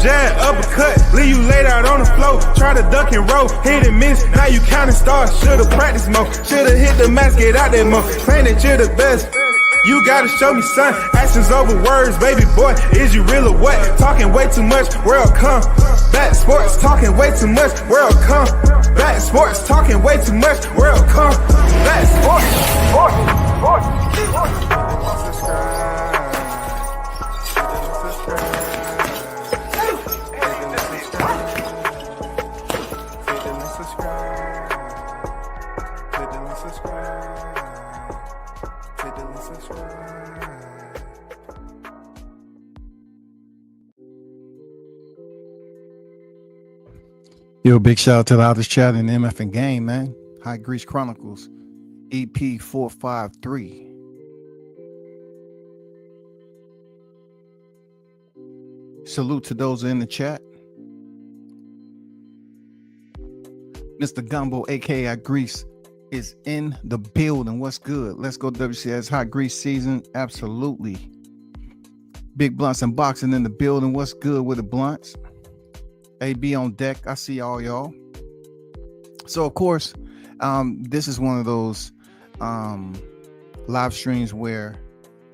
jab, uppercut, leave you laid out on the floor. Try to duck and roll, hit and miss, now you counting stars. Should've practiced more, should've hit the mask, get out there more. Claim that you're the best. You gotta show me, son. Actions over words, baby boy. Is you real or what? Talking way too much, world come. Back sports, talking way too much, world come. Back sports, talking way too much, world come. Back sports, Yo, big shout out to the Hottest Chat in MF and Game, man. High Grease Chronicles, EP 453. Salute to those in the chat. Mr. Gumbo, aka Grease, is in the building. What's good? Let's go WCS Hot Grease season. Absolutely. Big Blunts and Boxing in the building. What's good with the blunts? AB on deck. I see all y'all. So of course, this is one of those live streams where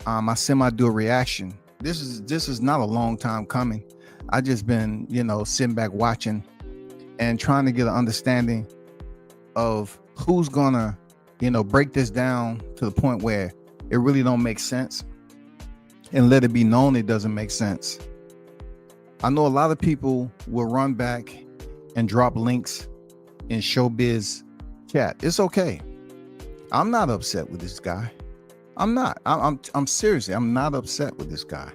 I semi-do a reaction. This is not a long time coming. I just been, sitting back watching and trying to get an understanding of who's gonna, break this down to the point where it really don't make sense and let it be known it doesn't make sense. I know a lot of people will run back and drop links in Showbiz chat. It's okay. I'm not upset with this guy. I'm not. I'm seriously. I'm not upset with this guy.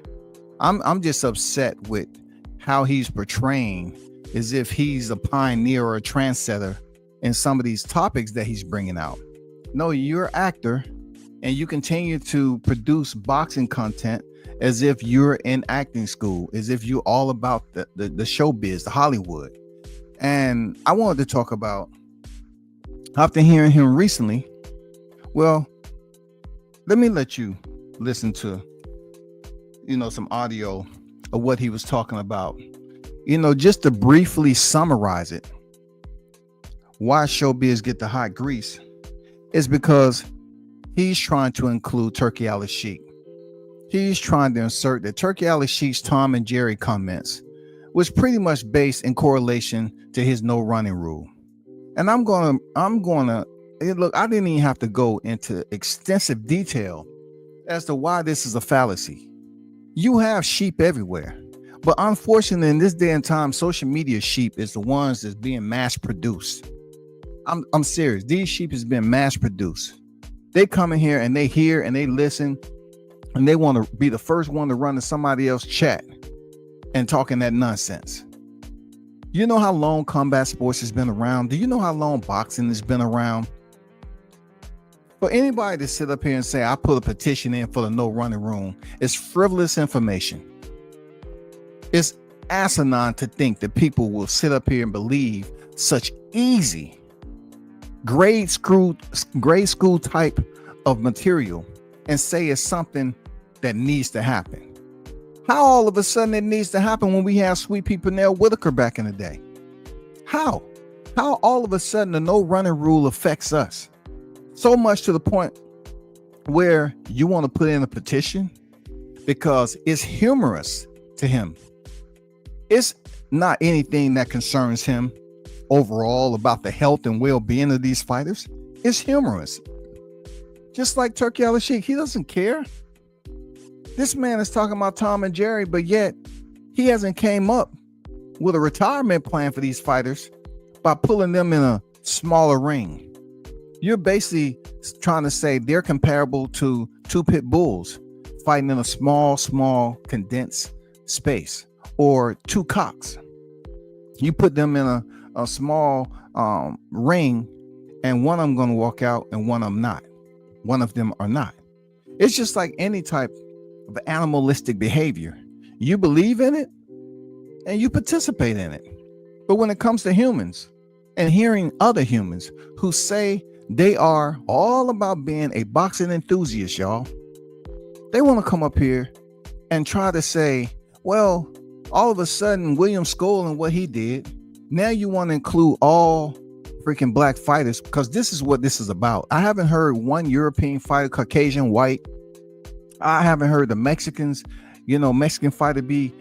I'm just upset with how he's portraying as if he's a pioneer or a trendsetter in some of these topics that he's bringing out. No, you're an actor, and you continue to produce boxing content as if you're in acting school, as if you're all about the showbiz, the Hollywood. And I wanted to talk about, after hearing him recently, well, let me let you listen to, some audio of what he was talking about. Just to briefly summarize it, why showbiz get the hot grease is because he's trying to include Turkey Ali Sheik. He's trying to insert that Turkey Ali Sheik's Tom and Jerry comments was pretty much based in correlation to his no running rule. And I'm gonna look, I didn't even have to go into extensive detail as to why this is a fallacy. You have sheep everywhere, but unfortunately in this day and time, social media sheep is the ones that's being mass produced. I'm serious. These sheep has been mass produced. They come in here and they hear and they listen, and they want to be the first one to run to somebody else's chat and talking that nonsense. You know how long combat sports has been around? Do you know how long boxing has been around? For anybody to sit up here and say, I put a petition in for the no running room, it's frivolous information. It's asinine to think that people will sit up here and believe such easy grade school type of material and say it's something that needs to happen. How all of a sudden it needs to happen when we have Sweet Pea Pernell Whitaker back in the day? How all of a sudden the no running rule affects us so much to the point where you want to put in a petition because it's humorous to him. It's not anything that concerns him overall about the health and well-being of these fighters. It's humorous. Just like Turkey Ali Sheik, he doesn't care. This man is talking about Tom and Jerry, but yet he hasn't came up with a retirement plan for these fighters by pulling them in a smaller ring. You're basically trying to say they're comparable to two pit bulls fighting in a small condensed space, or two cocks. You put them in a small ring, and one of them going to walk out and one of them not. One of them are not. It's just like any type of animalistic behavior. You believe in it and you participate in it. But when it comes to humans and hearing other humans who say they are all about being a boxing enthusiast, y'all, they want to come up here and try to say, well, All of a sudden, William Skoll and what he did, now you want to include all freaking black fighters, because this is what this is about. I haven't heard one European fighter, Caucasian, white. I haven't heard the Mexicans, Mexican fighter be,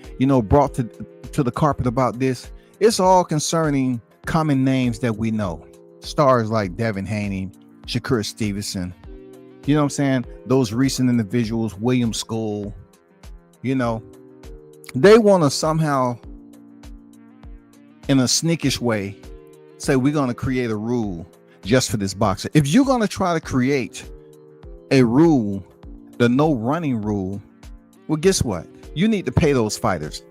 brought to the carpet about this. It's all concerning common names that we know. Stars like Devin Haney, Shakur Stevenson, you know what I'm saying? Those recent individuals, William Skoll, they want to somehow, in a sneakish way, say we're going to create a rule just for this boxer. If you're going to try to create a rule, the no running rule, well, guess what? You need to pay those fighters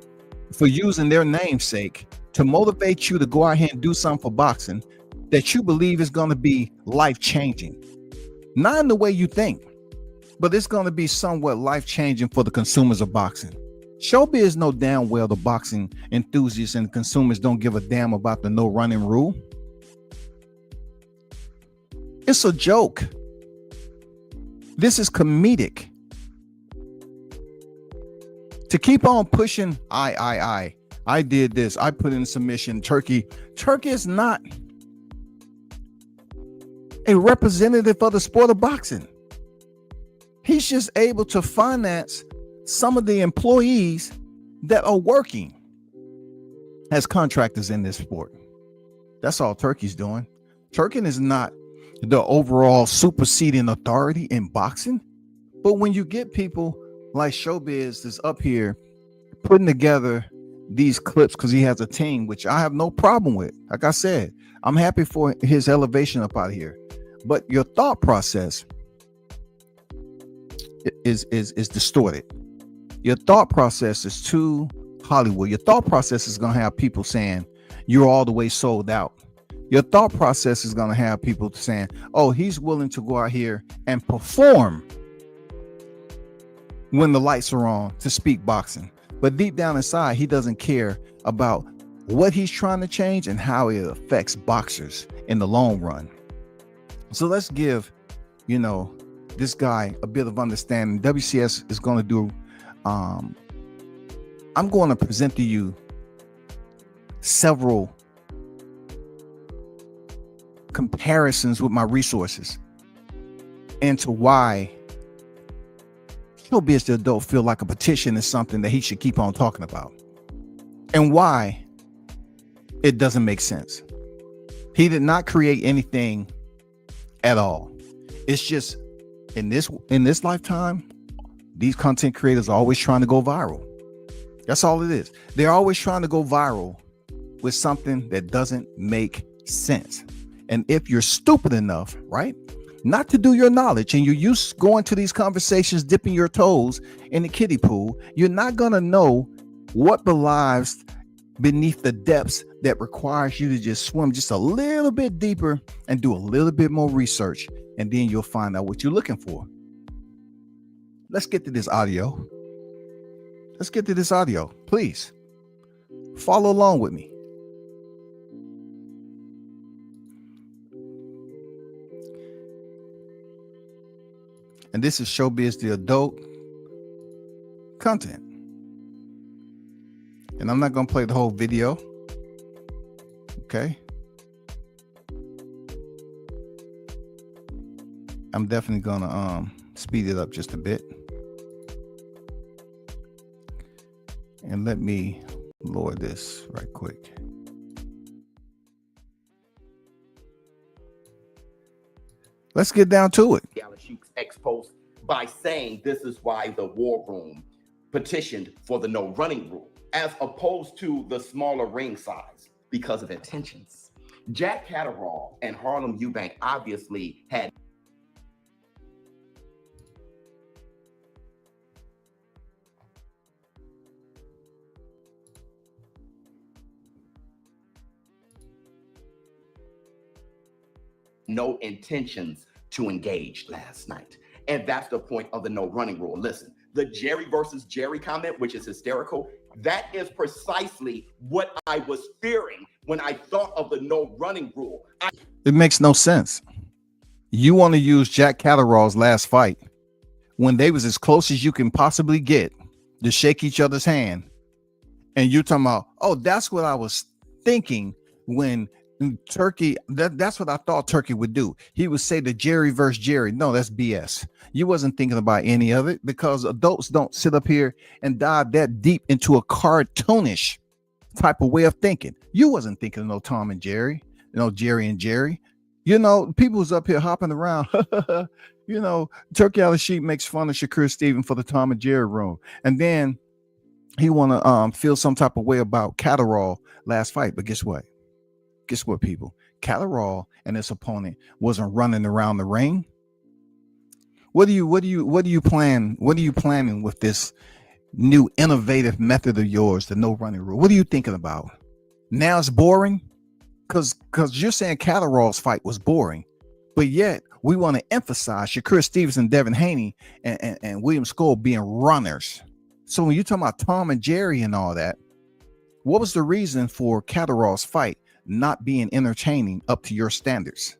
for using their namesake to motivate you to go out here and do something for boxing that you believe is going to be life-changing. Not in the way you think, but it's going to be somewhat life-changing for the consumers of boxing. Showbiz know damn well the boxing enthusiasts and consumers don't give a damn about the no running rule. It's a joke. This is comedic. To keep on pushing, I did this, I put in submission. Turkey is not a representative of the sport of boxing. He's just able to finance some of the employees that are working as contractors in this sport. That's all Turkey's doing. Turkey is not the overall superseding authority in boxing. But when you get people like Showbiz that's up here putting together these clips because he has a team, which I have no problem with. Like I said, I'm happy for his elevation up out of here. But your thought process is distorted. Your thought process is too Hollywood. Your thought process is going to have people saying you're all the way sold out. Your thought process is going to have people saying, oh, he's willing to go out here and perform when the lights are on to speak boxing. But deep down inside, he doesn't care about what he's trying to change and how it affects boxers in the long run. So let's give, this guy a bit of understanding. WCS is going to do, I'm going to present to you several comparisons with my resources into why Showbiz the adult feel like a petition is something that he should keep on talking about, and why it doesn't make sense. He did not create anything at all. It's just in this lifetime, these content creators are always trying to go viral. That's all it is. They're always trying to go viral with something that doesn't make sense. And if you're stupid enough, right, not to do your knowledge, and you're used to going to these conversations, dipping your toes in the kiddie pool, you're not going to know what belies beneath the depths that requires you to just swim just a little bit deeper and do a little bit more research. And then you'll find out what you're looking for. Let's get to this audio. Please follow along with me. And this is Showbiz the adult content. And I'm not going to play the whole video. Okay. I'm definitely going to speed it up just a bit. And let me lower this right quick. Let's get down to it. Sheik's ex-post by saying this is why the War Room petitioned for the no running rule, as opposed to the smaller ring size, because of intentions. Jack Catterall and Harlem Eubank obviously had no intentions to engage last night. And that's the point of the no running rule. Listen, the Jerry versus Jerry comment, which is hysterical, that is precisely what I was fearing when I thought of the no running rule. It makes no sense. You want to use Jack Catterall's last fight when they was as close as you can possibly get to shake each other's hand And you're talking about, oh, that's what I was thinking when Turkey, that's what I thought Turkey would do. He would say the Jerry versus Jerry. No, that's BS. You wasn't thinking about any of it, because adults don't sit up here and dive that deep into a cartoonish type of way of thinking. You wasn't thinking of no Tom and Jerry, Jerry and Jerry. People was up here hopping around. Turkey Out of Sheep makes fun of Shakur Stevens for the Tom and Jerry room. And then he want to feel some type of way about Catterall last fight. But guess what? Guess what, people? Catterall and his opponent wasn't running around the ring. What are you planning with this new innovative method of yours, the no running rule? What are you thinking about? Now it's boring? Because you're saying Catterall's fight was boring, but yet we want to emphasize Shakur Stevens and Devin Haney and William Skull being runners. So when you're talking about Tom and Jerry and all that, what was the reason for Catterall's fight not being entertaining up to your standards?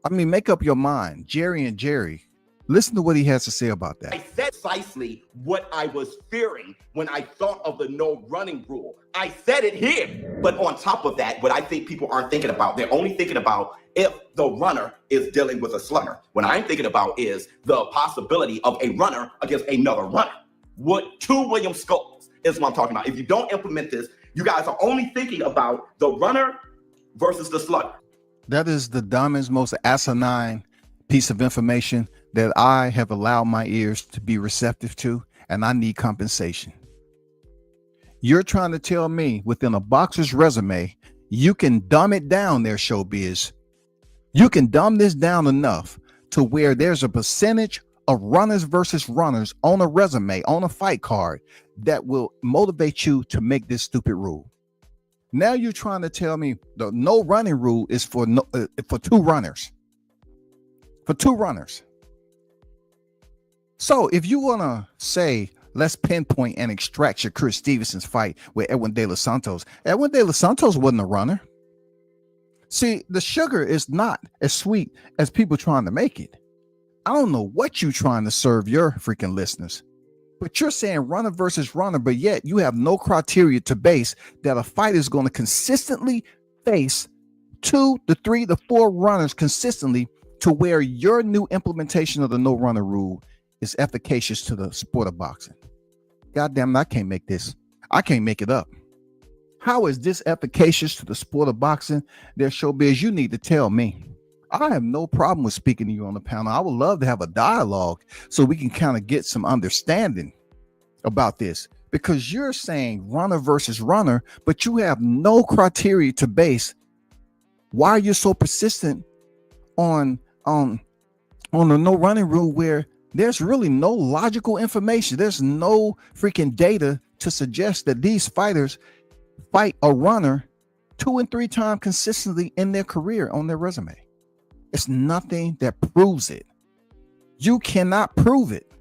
I mean, make up your mind. Jerry and Jerry. Listen to what he has to say about that. I said precisely what I was fearing when I thought of the no running rule. I said it here. But on top of that, what I think people aren't thinking about, they're only thinking about if the runner is dealing with a slugger. What I'm thinking about is the possibility of a runner against another runner. What two William Skulls is what I'm talking about. If you don't implement this, you guys are only thinking about the runner versus the slugger. That is the dumbest, most asinine piece of information that I have allowed my ears to be receptive to, and I need compensation. You're trying to tell me within a boxer's resume, you can dumb it down there, Showbiz. You can dumb this down enough to where there's a percentage of runners versus runners on a resume, on a fight card, that will motivate you to make this stupid rule. Now you're trying to tell me the no running rule is for two runners. For two runners. So if you want to say, let's pinpoint and extract Shakur Stevenson's fight with Edwin De Los Santos. Edwin De Los Santos wasn't a runner. See, the sugar is not as sweet as people trying to make it. I don't know what you're trying to serve your freaking listeners, but you're saying runner versus runner, but yet you have no criteria to base that a fight is going to consistently face 2 to 3 to 4 runners consistently, to where your new implementation of the no runner rule is efficacious to the sport of boxing. God damn it, I can't make this. I can't make it up. How is this efficacious to the sport of boxing? There, Showbiz, you need to tell me. I have no problem with speaking to you on the panel. I would love to have a dialogue so we can kind of get some understanding about this, because you're saying runner versus runner, but you have no criteria to base. Why are you so persistent on the no running rule, where there's really no logical information? There's no freaking data to suggest that these fighters fight a runner 2 and 3 times consistently in their career on their resume. It's nothing that proves it. You cannot prove it.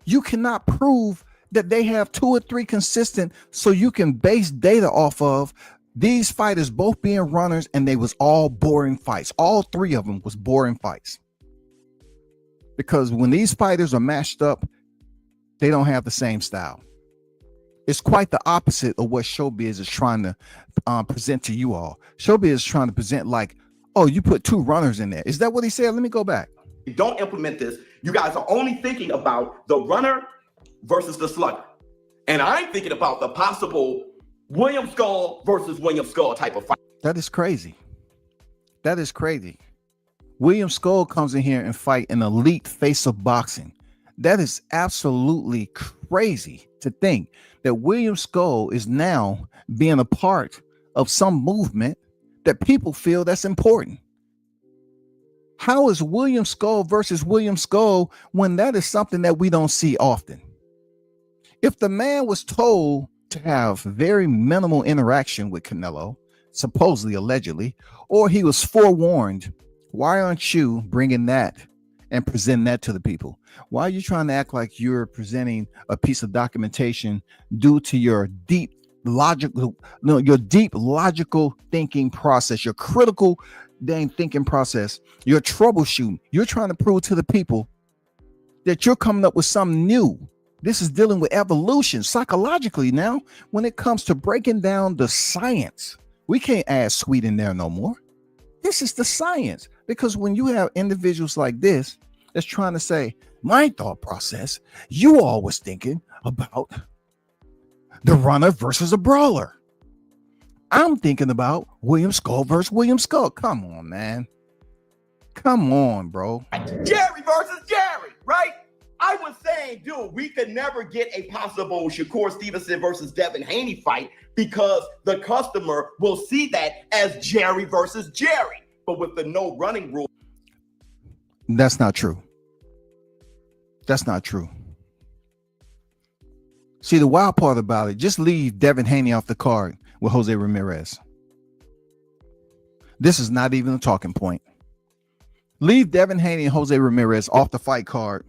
You cannot prove that they have 2 or 3 consistent, so you can base data off of these fighters both being runners, and they was all boring fights. All 3 of them was boring fights. Because when these fighters are matched up, they don't have the same style. It's quite the opposite of what Showbiz is trying to present to you all. Showbiz is trying to present like, oh, you put 2 runners in there. Is that what he said? Let me go back. If you don't implement this, you guys are only thinking about the runner versus the slugger. And I'm thinking about the possible William Skull versus William Skull type of fight. That is crazy. That is crazy. William Skull comes in here and fight an elite face of boxing. That is absolutely crazy to think that William Skull is now being a part of some movement that people feel that's important. How is William Skull versus William Skull when that is something that we don't see often? If the man was told to have very minimal interaction with Canelo, supposedly, allegedly, or he was forewarned, why aren't you bringing that and presenting that to the people? Why are you trying to act like you're presenting a piece of documentation due to your deep logical thinking process, your critical thinking process, your troubleshooting? You're trying to prove to the people that you're coming up with something new This is dealing with evolution psychologically. Now, when it comes to breaking down the science, we can't add sweet in there no more. This is the science. Because when you have individuals like this that's trying to say, my thought process, you all was thinking about the runner versus a brawler. I'm thinking about William Skull versus William Skull. Come on, man. Come on, bro. Jerry versus Jerry, right? I was saying, dude, we could never get a possible Shakur Stevenson versus Devin Haney fight because the customer will see that as Jerry versus Jerry. But with the no running rule. That's not true. That's not true. See, the wild part about it, just leave Devin Haney off the card with Jose Ramirez. This is not even a talking point. Leave Devin Haney and Jose Ramirez off the fight card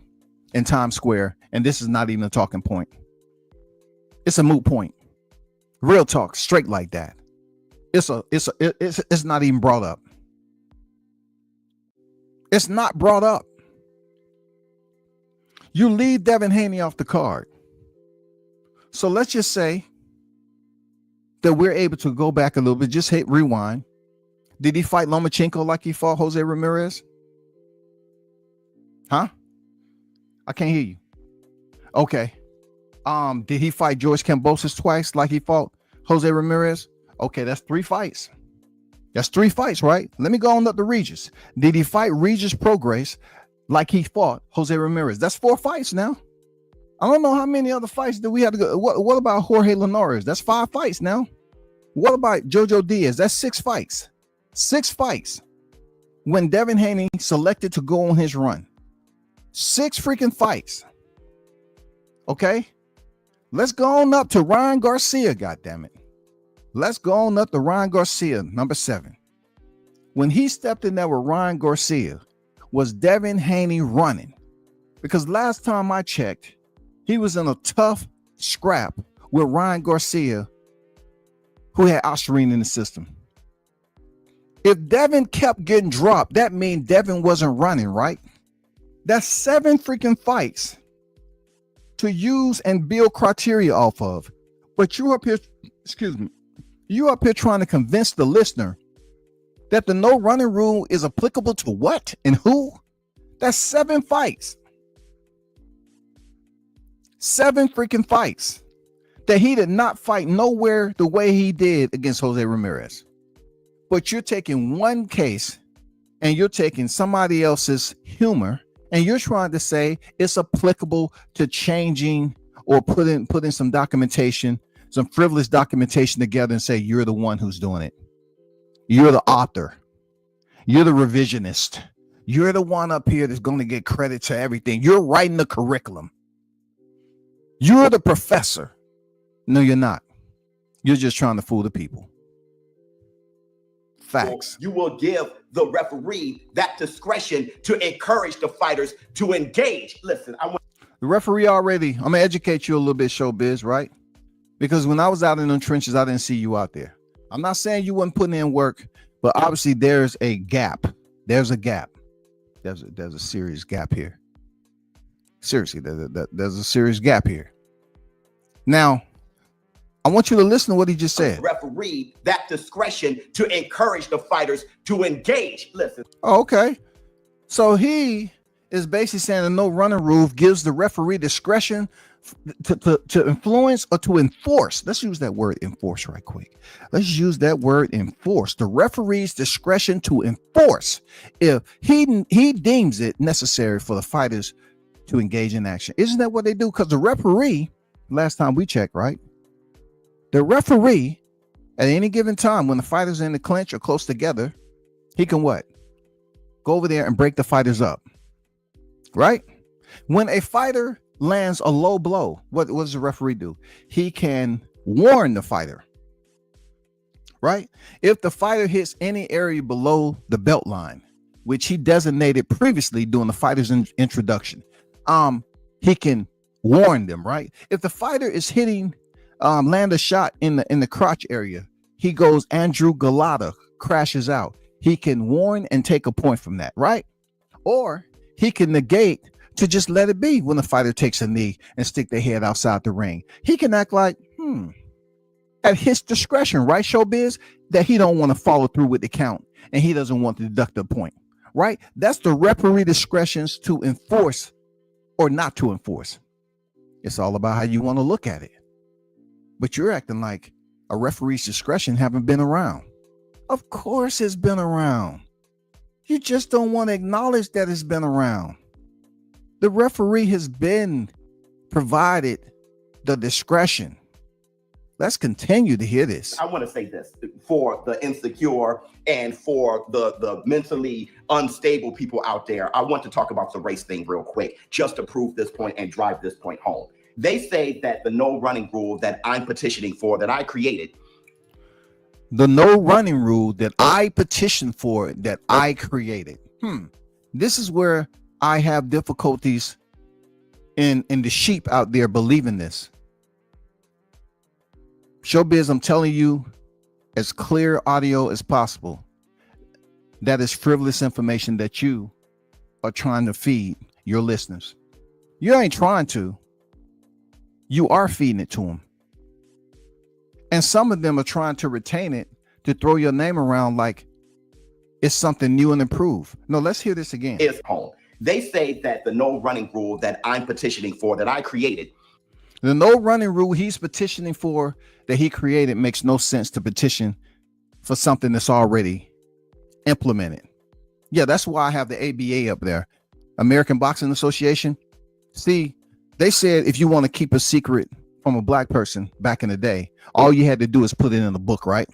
in Times Square, and this is not even a talking point. It's a moot point. Real talk, straight like that. It's not even brought up. It's not brought up. You leave Devin Haney off the card. So let's just say that we're able to go back a little bit, just hit rewind. Did he fight Lomachenko like he fought Jose Ramirez? Huh? I can't hear you. Okay. Did he fight George Kambosos twice like he fought Jose Ramirez? Okay, that's 3 fights. That's 3 fights, right? Let me go on up to Regis. Did he fight Regis Prograis like he fought Jose Ramirez? That's 4 fights now. I don't know how many other fights do we have to go. What about Jorge Linares? That's 5 fights now. What about Jojo Diaz? That's 6 fights. 6 fights. When Devin Haney selected to go on his run. 6 freaking fights. Okay? Let's go on up to Ryan Garcia, goddammit. Let's go on up to Ryan Garcia, number 7. When he stepped in there with Ryan Garcia, was Devin Haney running? Because last time I checked, he was in a tough scrap with Ryan Garcia, who had Ostarine in the system. If Devin kept getting dropped, that means Devin wasn't running, right? That's 7 freaking fights to use and build criteria off of. But you up here, you up here trying to convince the listener that the no running rule is applicable to what and who? That's 7 fights. 7 freaking fights that he did not fight nowhere the way he did against Jose Ramirez. But you're taking one case and you're taking somebody else's humor and you're trying to say it's applicable to changing or putting some documentation, some frivolous documentation together and say you're the one who's doing it. You're the author. You're the revisionist. You're the one up here that's going to get credit to everything. You're writing the curriculum. You're the professor. No, you're not. You're just trying to fool the people. Facts. You will give the referee that discretion to encourage the fighters to engage. Listen, the referee already, I'm gonna educate you a little bit, showbiz, right? Because when I was out in the trenches, I didn't see you out there. I'm not saying you wasn't putting in work, but obviously there's a gap. There's a gap. There's a serious gap here. Seriously, there's a serious gap here. Now, I want you to listen to what he just said. Referee that discretion to encourage the fighters to engage. Listen. Oh, okay. So he is basically saying the no running rule gives the referee discretion to influence or to enforce. Let's use that word enforce right quick. Let's use that word enforce. The referee's discretion to enforce if he deems it necessary for the fighters to engage in action. Isn't that what they do? Because the referee, last time we checked, right? The referee at any given time when the fighters are in the clinch or close together, he can what? Go over there and break the fighters up. Right? When a fighter lands a low blow, what does the referee do? He can warn the fighter. Right? If the fighter hits any area below the belt line, which he designated previously during the fighter's introduction, he can warn them, right? If the fighter is hitting land a shot in the crotch area, he goes Andrew Galata, crashes out. He can warn and take a point from that, right? Or he can negate to just let it be when the fighter takes a knee and stick their head outside the ring. He can act like, at his discretion, right, Showbiz, that he don't want to follow through with the count and he doesn't want to deduct a point, right? That's the referee discretions to enforce or not to enforce. It's all about how you want to look at it. But you're acting like a referee's discretion haven't been around. Of course it's been around. You just don't want to acknowledge that it's been around. The referee has been provided the discretion. Let's continue to hear this. I want to say this for the insecure and for the mentally unstable people out there. I want to talk about the race thing real quick, just to prove this point and drive this point home. They say that the no running rule that I'm petitioning for, that I created. The no running rule that I petitioned for, that I created. This is where I have difficulties in the sheep out there believing this. Showbiz, I'm telling you, as clear audio as possible, that is frivolous information that you are trying to feed your listeners. You ain't trying to. You are feeding it to them. And some of them are trying to retain it to throw your name around like it's something new and improved. No, let's hear this again. Is home. They say that the no running rule that I'm petitioning for, that I created. The no running rule he's petitioning for, that he created, makes no sense to petition for something that's already implemented. Yeah, that's why I have the ABA up there, American Boxing Association. See, they said if you want to keep a secret from a black person back in the day, all you had to do is put it in the book, right?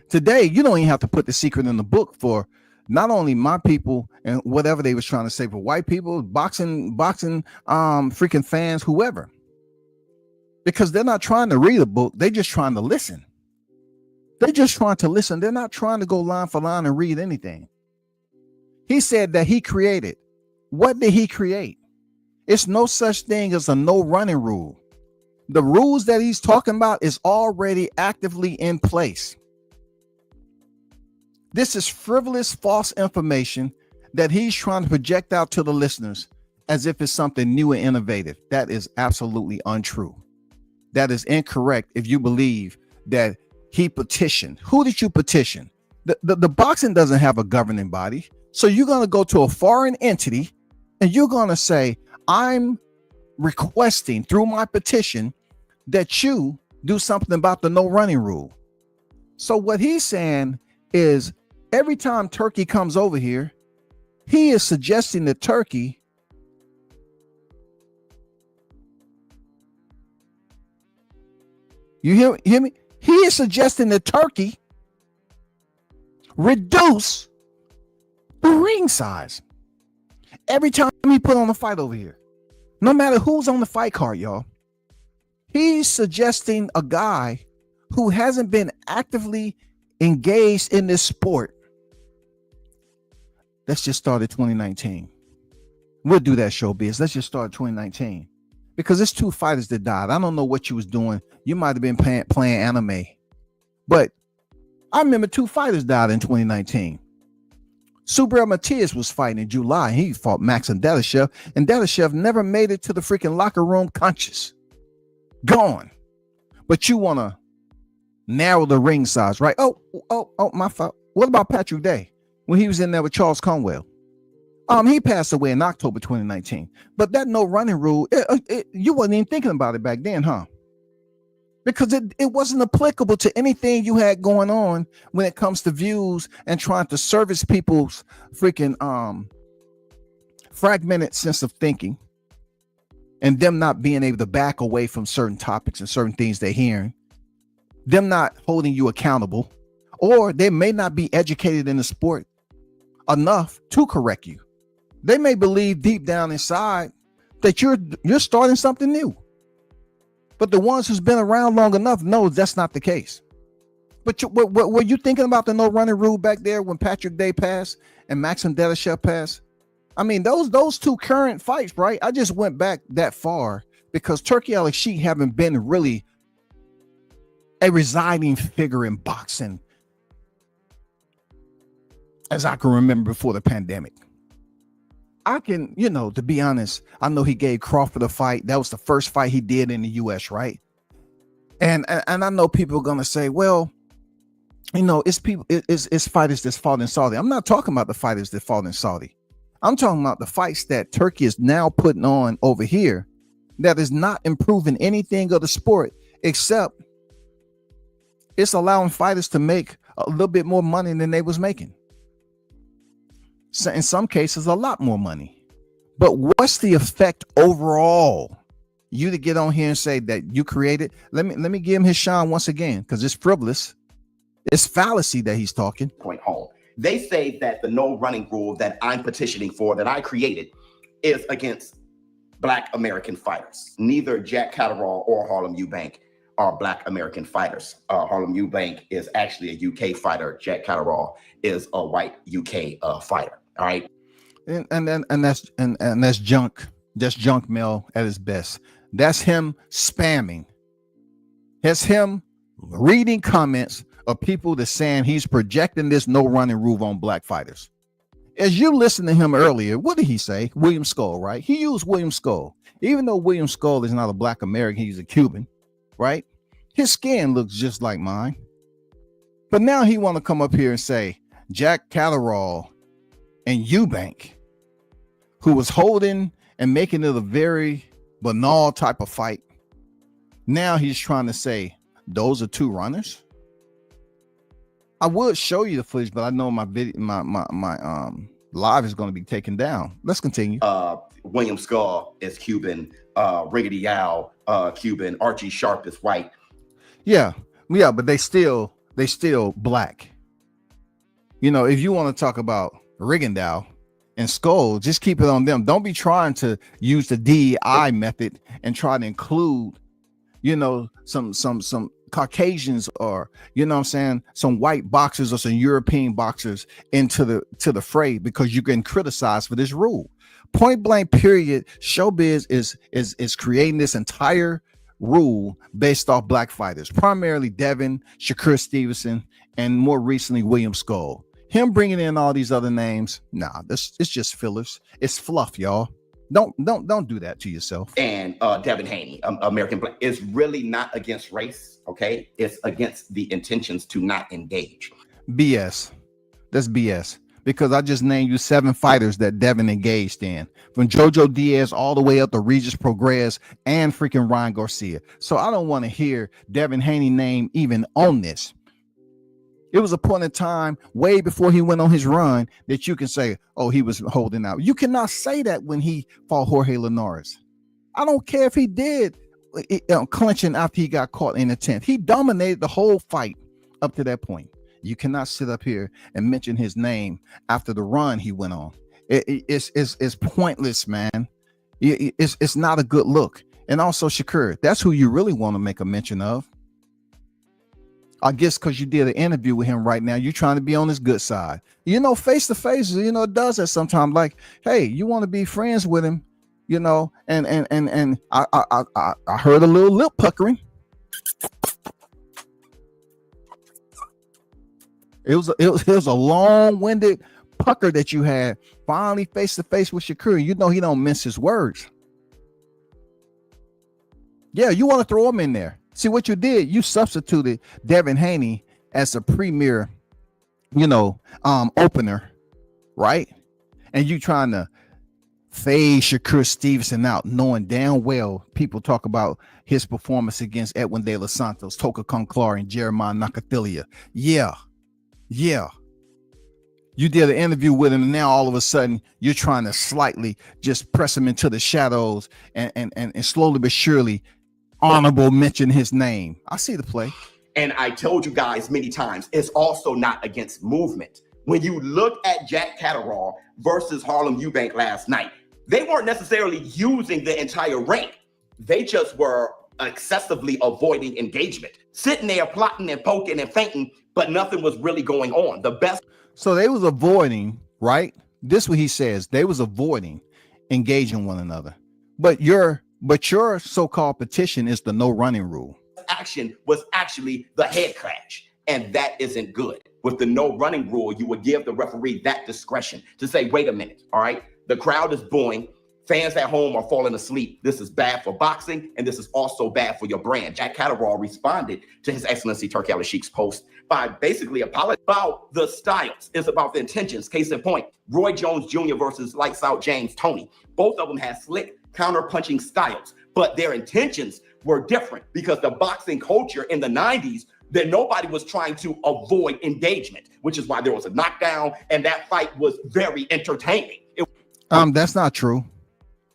Today, you don't even have to put the secret in the book for not only my people and whatever they was trying to say for white people, boxing, freaking fans, whoever, because they're not trying to read a book. They're just trying to listen. They're just trying to listen. They're not trying to go line for line and read anything. He said that he created. What did he create? It's no such thing as a no running rule. The rules that he's talking about is already actively in place. This is frivolous, false information that he's trying to project out to the listeners as if it's something new and innovative. That is absolutely untrue. That is incorrect if you believe that he petitioned. Who did you petition? The boxing doesn't have a governing body. So you're going to go to a foreign entity and you're going to say, I'm requesting through my petition that you do something about the no running rule. So what he's saying is, every time Turkey comes over here, he is suggesting that Turkey hear me? He is suggesting that Turkey reduce the ring size every time he put on a fight over here. No matter who's on the fight card, y'all. He's suggesting a guy who hasn't been actively engaged in this sport. Let's just start at 2019. We'll do that, Showbiz. Let's just start 2019. Because there's two fighters that died. I don't know what you was doing. You might have been playing anime. But I remember two fighters died in 2019. Subriel Matias was fighting in July. He fought Maxim Dadashev. And Dadashev never made it to the freaking locker room conscious. Gone. But you want to narrow the ring size, right? Oh, my fault. What about Patrick Day when he was in there with Charles Conwell? He passed away in October 2019. But that no running rule, you wasn't even thinking about it back then, huh? Because it wasn't applicable to anything you had going on when it comes to views and trying to service people's freaking fragmented sense of thinking and them not being able to back away from certain topics and certain things they're hearing. Them not holding you accountable, or they may not be educated in the sport enough to correct you. They may believe deep down inside that you're starting something new. But the ones who's been around long enough know that's not the case. But were you thinking about the no running rule back there when Patrick Day passed and Maxim Dadashev passed? I mean, those two current fights, right? I just went back that far because Turki Al-Sheikh haven't been really a residing figure in boxing as I can remember before the pandemic. I can, to be honest, I know he gave Crawford a fight. That was the first fight he did in the US, right? And I know people are gonna say, well, it's fighters that's fought in Saudi. I'm not talking about the fighters that fought in Saudi. I'm talking about the fights that Turkey is now putting on over here that is not improving anything of the sport, except it's allowing fighters to make a little bit more money than they was making. So in some cases, a lot more money. But what's the effect overall? You to get on here and say that you created. Let me give him his shine once again, because it's frivolous. It's fallacy that he's talking. Point home. They say that the no running rule that I'm petitioning for, that I created, is against Black American fighters. Neither Jack Catterall or Harlem Eubank are Black American fighters. Harlem Eubank is actually a UK fighter. Jack Catterall is a white UK fighter. All right. And that's junk. That's junk mail at its best. That's him spamming. That's him reading comments of people that's saying he's projecting this no running rule on Black fighters. As you listened to him earlier, what did he say? William Skull, right? He used William Skull. Even though William Skull is not a Black American, he's a Cuban, right? His skin looks just like mine. But now he want to come up here and say Jack Catterall and Eubank, who was holding and making it a very banal type of fight. Now he's trying to say those are two runners. I would show you the footage, but I know my video, my live is going to be taken down. Let's continue. William Skull is Cuban. Riggedy Yao, Cuban. Archie Sharp is white. Yeah, but they still Black. If you want to talk about Riggedy and Skull, just keep it on them. Don't be trying to use the DEI method and try to include, some Caucasians or, some white boxers or some European boxers into the fray, because you can criticize for this rule. Point blank period. Showbiz is creating this entire rule based off Black fighters, primarily Devin, Shakur Stevenson, and more recently William Skull. Him bringing in all these other names, it's just fillers. It's fluff, y'all. Don't do that to yourself. And Devin Haney, American Black, is really not against race, okay? It's against the intentions to not engage. BS. That's BS. Because I just named you 7 fighters that Devin engaged in, from Jojo Diaz all the way up to Regis Prograis and freaking Ryan Garcia. So I don't want to hear Devin Haney name even on this. It was a point in time way before he went on his run that you can say, oh, he was holding out. You cannot say that when he fought Jorge Linares. I don't care if he did clinching after he got caught in the 10th. He dominated the whole fight up to that point. You cannot sit up here and mention his name after the run he went on. It's pointless, man. It's not a good look. And also Shakur, that's who you really want to make a mention of. I guess because you did an interview with him right now, you're trying to be on his good side. Face to face, it does that sometimes. Like, hey, you want to be friends with him, and I heard a little lip puckering. It was a long-winded pucker that you had finally face to face with Shakur. He don't mince his words. Yeah, you want to throw him in there. See what you did? You substituted Devin Haney as a premier, opener, right? And you trying to fade Shakur Stevenson out, knowing damn well people talk about his performance against Edwin De Los Santos, Toka Conclar, and Jeremiah Nakathilia. Yeah. You did an interview with him, and now all of a sudden you're trying to slightly just press him into the shadows and slowly but surely honorable mention his name. I see the play. And I told you guys many times, it's also not against movement. When you look at Jack Catterall versus Harlem Eubank last night, they weren't necessarily using the entire ring. They just were excessively avoiding engagement, sitting there plotting and poking and feinting, but nothing was really going on. So they was avoiding, right? This is what he says. They was avoiding engaging one another. But your so-called petition is the no running rule. Action was actually the head crash, and that isn't good. With the no running rule, you would give the referee that discretion to say, wait a minute, all right? The crowd is booing. Fans at home are falling asleep. This is bad for boxing, and this is also bad for your brand. Jack Catterall responded to His Excellency Turki Al Sheikh's post by basically apologizing about the styles. It's about the intentions. Case in point, Roy Jones Jr. versus Lights Out James Toney. Both of them had slick counter-punching styles, but their intentions were different because the boxing culture in the 90s, that nobody was trying to avoid engagement, which is why there was a knockdown, and that fight was very entertaining. That's not true.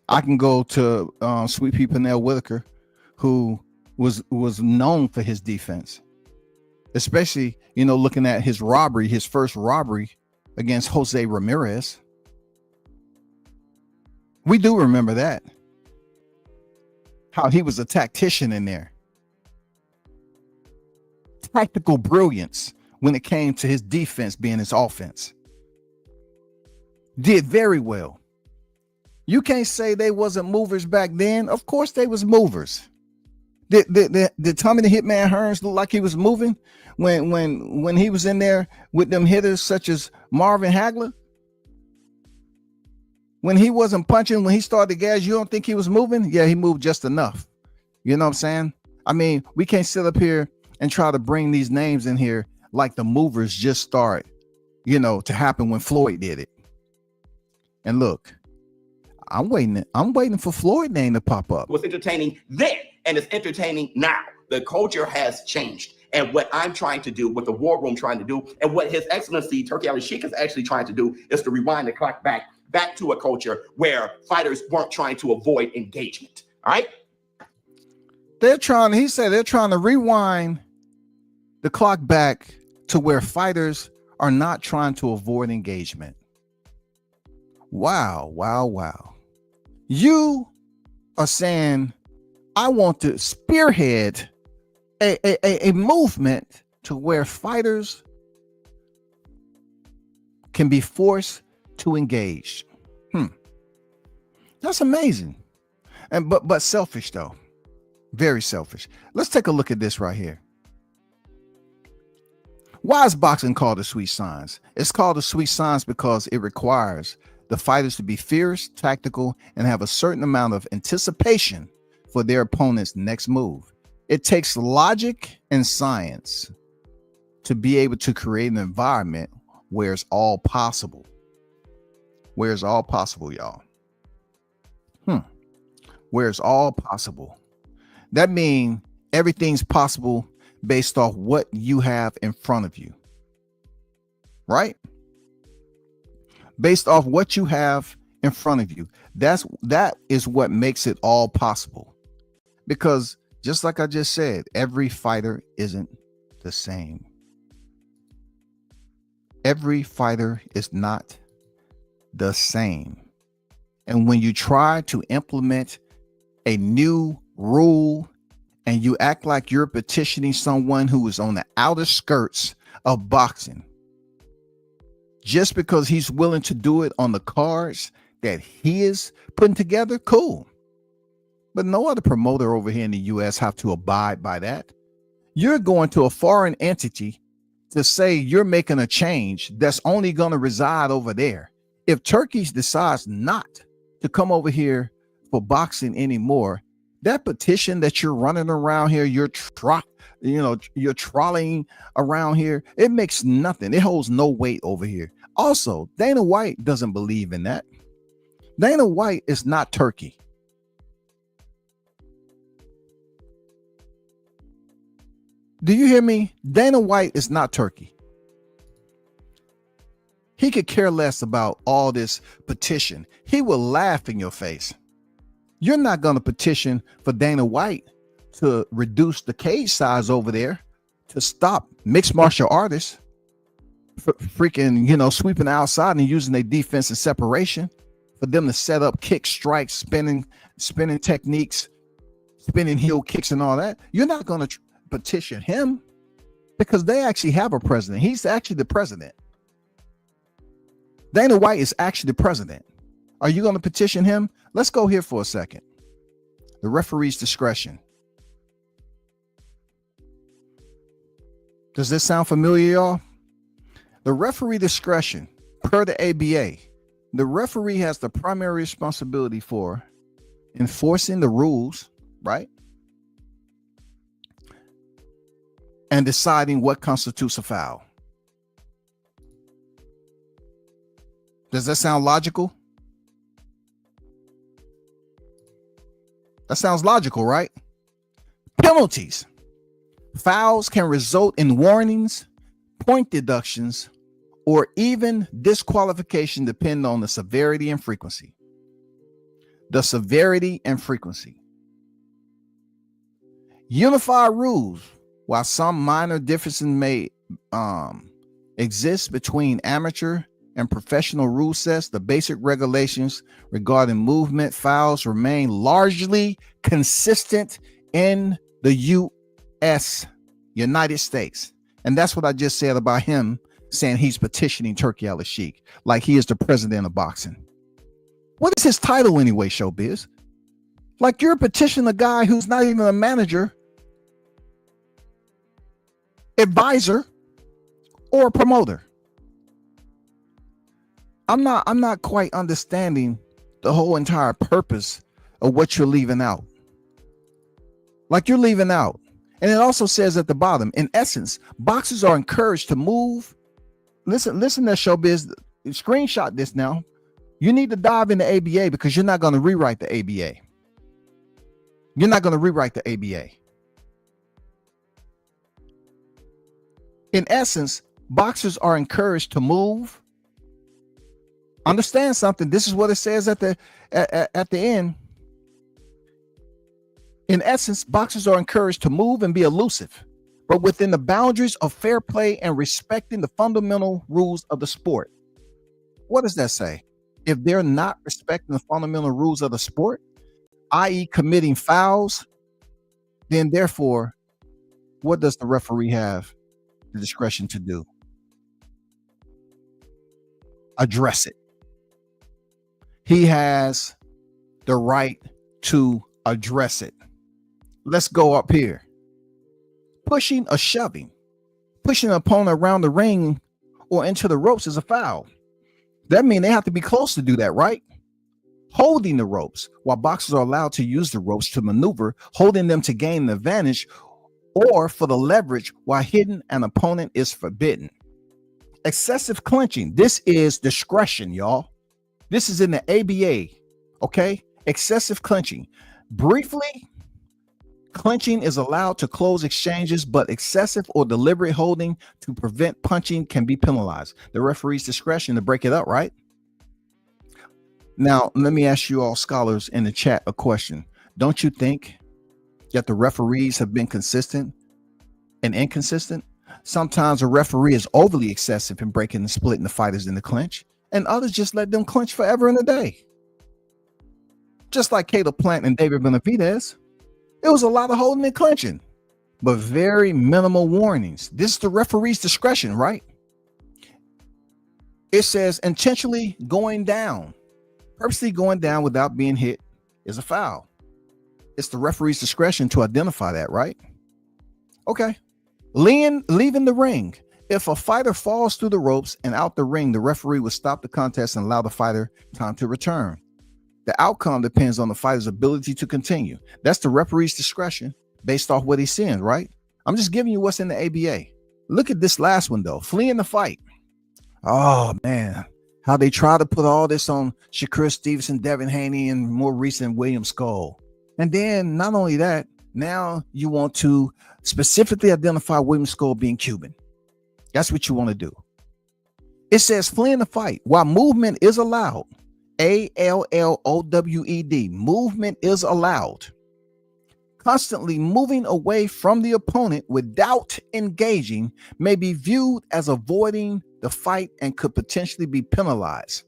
I can go to Sweet Pea Pernell Whitaker, who was known for his defense, especially, looking at his first robbery against Jose Ramirez. We do remember that, how he was a tactician in there. Tactical brilliance when it came to his defense being his offense. Did very well. You can't say they wasn't movers back then. Of course they was movers. Did Tommy the Hitman Hearns look like he was moving when he was in there with them hitters such as Marvin Hagler? When he wasn't punching, when he started to gas, you don't think he was moving? Yeah, he moved just enough. You know what I'm saying? I mean, we can't sit up here and try to bring these names in here like the movers just start, to happen when Floyd did it. And look, I'm waiting for Floyd name to pop up. It was entertaining then, and it's entertaining now. The culture has changed. And what I'm trying to do, what the War Room trying to do, and what His Excellency Turki Al Sheikh is actually trying to do is to rewind the clock back to a culture where fighters weren't trying to avoid engagement. All right. He said they're trying to rewind the clock back to where fighters are not trying to avoid engagement. Wow. You are saying, I want to spearhead a movement to where fighters can be forced to engage. That's amazing. But selfish though. Very selfish. Let's take a look at this right here. Why is boxing called the sweet science? It's called the sweet science because it requires the fighters to be fierce, tactical, and have a certain amount of anticipation for their opponent's next move. It takes logic and science to be able to create an environment where it's all possible. Where it's all possible, y'all. Where it's all possible. That means everything's possible based off what you have in front of you. Right? Based off what you have in front of you. That is what makes it all possible. Because just like I just said, every fighter isn't the same. Every fighter is not the same. And when you try to implement a new rule and you act like you're petitioning someone who is on the outer skirts of boxing, just because he's willing to do it on the cards that he is putting together, cool. But no other promoter over here in the US have to abide by that. You're going to a foreign entity to say you're making a change that's only going to reside over there. If Turkey decides not to come over here for boxing anymore, that petition that you're running around here, you're trolleying around here, it makes nothing. It holds no weight over here. Also, Dana White doesn't believe in that. Dana White is not Turkey. Do you hear me? Dana White is not Turkey. He could care less about all this petition. He will laugh in your face. You're not going to petition for Dana White to reduce the cage size over there, to stop mixed martial artists freaking, sweeping outside and using their defense and separation, for them to set up kick strikes, spinning techniques, spinning heel kicks and all that. You're not going to petition him because they actually have a president. He's actually the president. Dana White is actually the president. Are you going to petition him? Let's go here for a second. The referee's discretion. Does this sound familiar, y'all? The referee discretion per the ABA. The referee has the primary responsibility for enforcing the rules, right? And deciding what constitutes a foul. Does that sound logical? That sounds logical, right? Penalties. Fouls can result in warnings, point deductions, or even disqualification depending on the severity and frequency. The severity and frequency. Unified rules. While some minor differences may exist between amateur and professional rule sets, the basic regulations regarding movement fouls remain largely consistent in the U.S., United States. And that's what I just said about him saying he's petitioning Turki Al-Sheikh like he is the president of boxing. What is his title anyway, Showbiz? Like you're petitioning a guy who's not even a manager, advisor, or promoter. I'm not quite understanding the whole entire purpose of what you're leaving out. Like you're leaving out. And it also says at the bottom, in essence, boxers are encouraged to move. Listen to Showbiz. Screenshot this now. You need to dive into ABA because you're not going to rewrite the ABA. You're not going to rewrite the ABA. In essence, boxers are encouraged to move. Understand something. This is what it says at the end. In essence, boxers are encouraged to move and be elusive, but within the boundaries of fair play and respecting the fundamental rules of the sport. What does that say? If they're not respecting the fundamental rules of the sport, i.e. committing fouls, then therefore, what does the referee have the discretion to do? Address it. He has the right to address it. Let's go up here. Pushing or shoving. Pushing an opponent around the ring or into the ropes is a foul. That means they have to be close to do that, right? Holding the ropes. While boxers are allowed to use the ropes to maneuver, holding them to gain an advantage or for the leverage while hitting an opponent is forbidden. Excessive clinching. This is discretion, y'all. This is in the ABA, okay? Excessive clinching. Briefly, clinching is allowed to close exchanges, but excessive or deliberate holding to prevent punching can be penalized. The referee's discretion to break it up, right? Now, let me ask you all scholars in the chat a question. Don't you think that the referees have been consistent and inconsistent? Sometimes a referee is overly excessive in breaking and splitting the fighters in the clinch, and others just let them clinch forever and a day. Just like Caleb Plant and David Benavidez, it was a lot of holding and clinching, but very minimal warnings. This is the referee's discretion, right? It says intentionally going down, purposely going down without being hit is a foul. It's the referee's discretion to identify that, right? Okay. Leaving the ring. If a fighter falls through the ropes and out the ring, the referee will stop the contest and allow the fighter time to return. The outcome depends on the fighter's ability to continue. That's the referee's discretion based off what he's seeing, right? I'm just giving you what's in the ABA. Look at this last one, though. Fleeing the fight. Oh, man. How they try to put all this on Shakur Stevenson, Devin Haney, and more recent William Skull. And then not only that, now you want to specifically identify William Skull being Cuban. That's what you want to do. It says fleeing the fight. While movement is allowed, ALLOWED, movement is allowed. Constantly moving away from the opponent without engaging may be viewed as avoiding the fight and could potentially be penalized.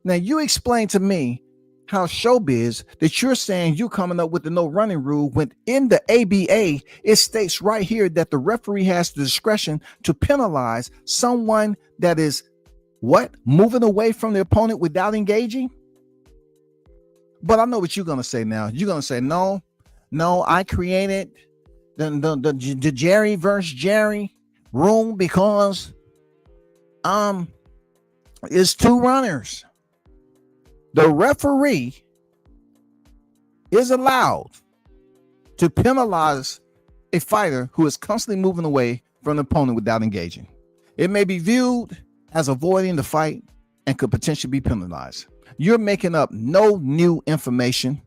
Now, you explain to me how Showbiz that you're saying you're coming up with the no running rule when in the ABA it states right here that the referee has the discretion to penalize someone that is what? Moving away from the opponent without engaging? But I know what you're going to say now. You're going to say, no, I created the Jerry versus Jerry rule because it's two runners. The referee is allowed to penalize a fighter who is constantly moving away from the opponent without engaging. It may be viewed as avoiding the fight and could potentially be penalized. You're making up no new information.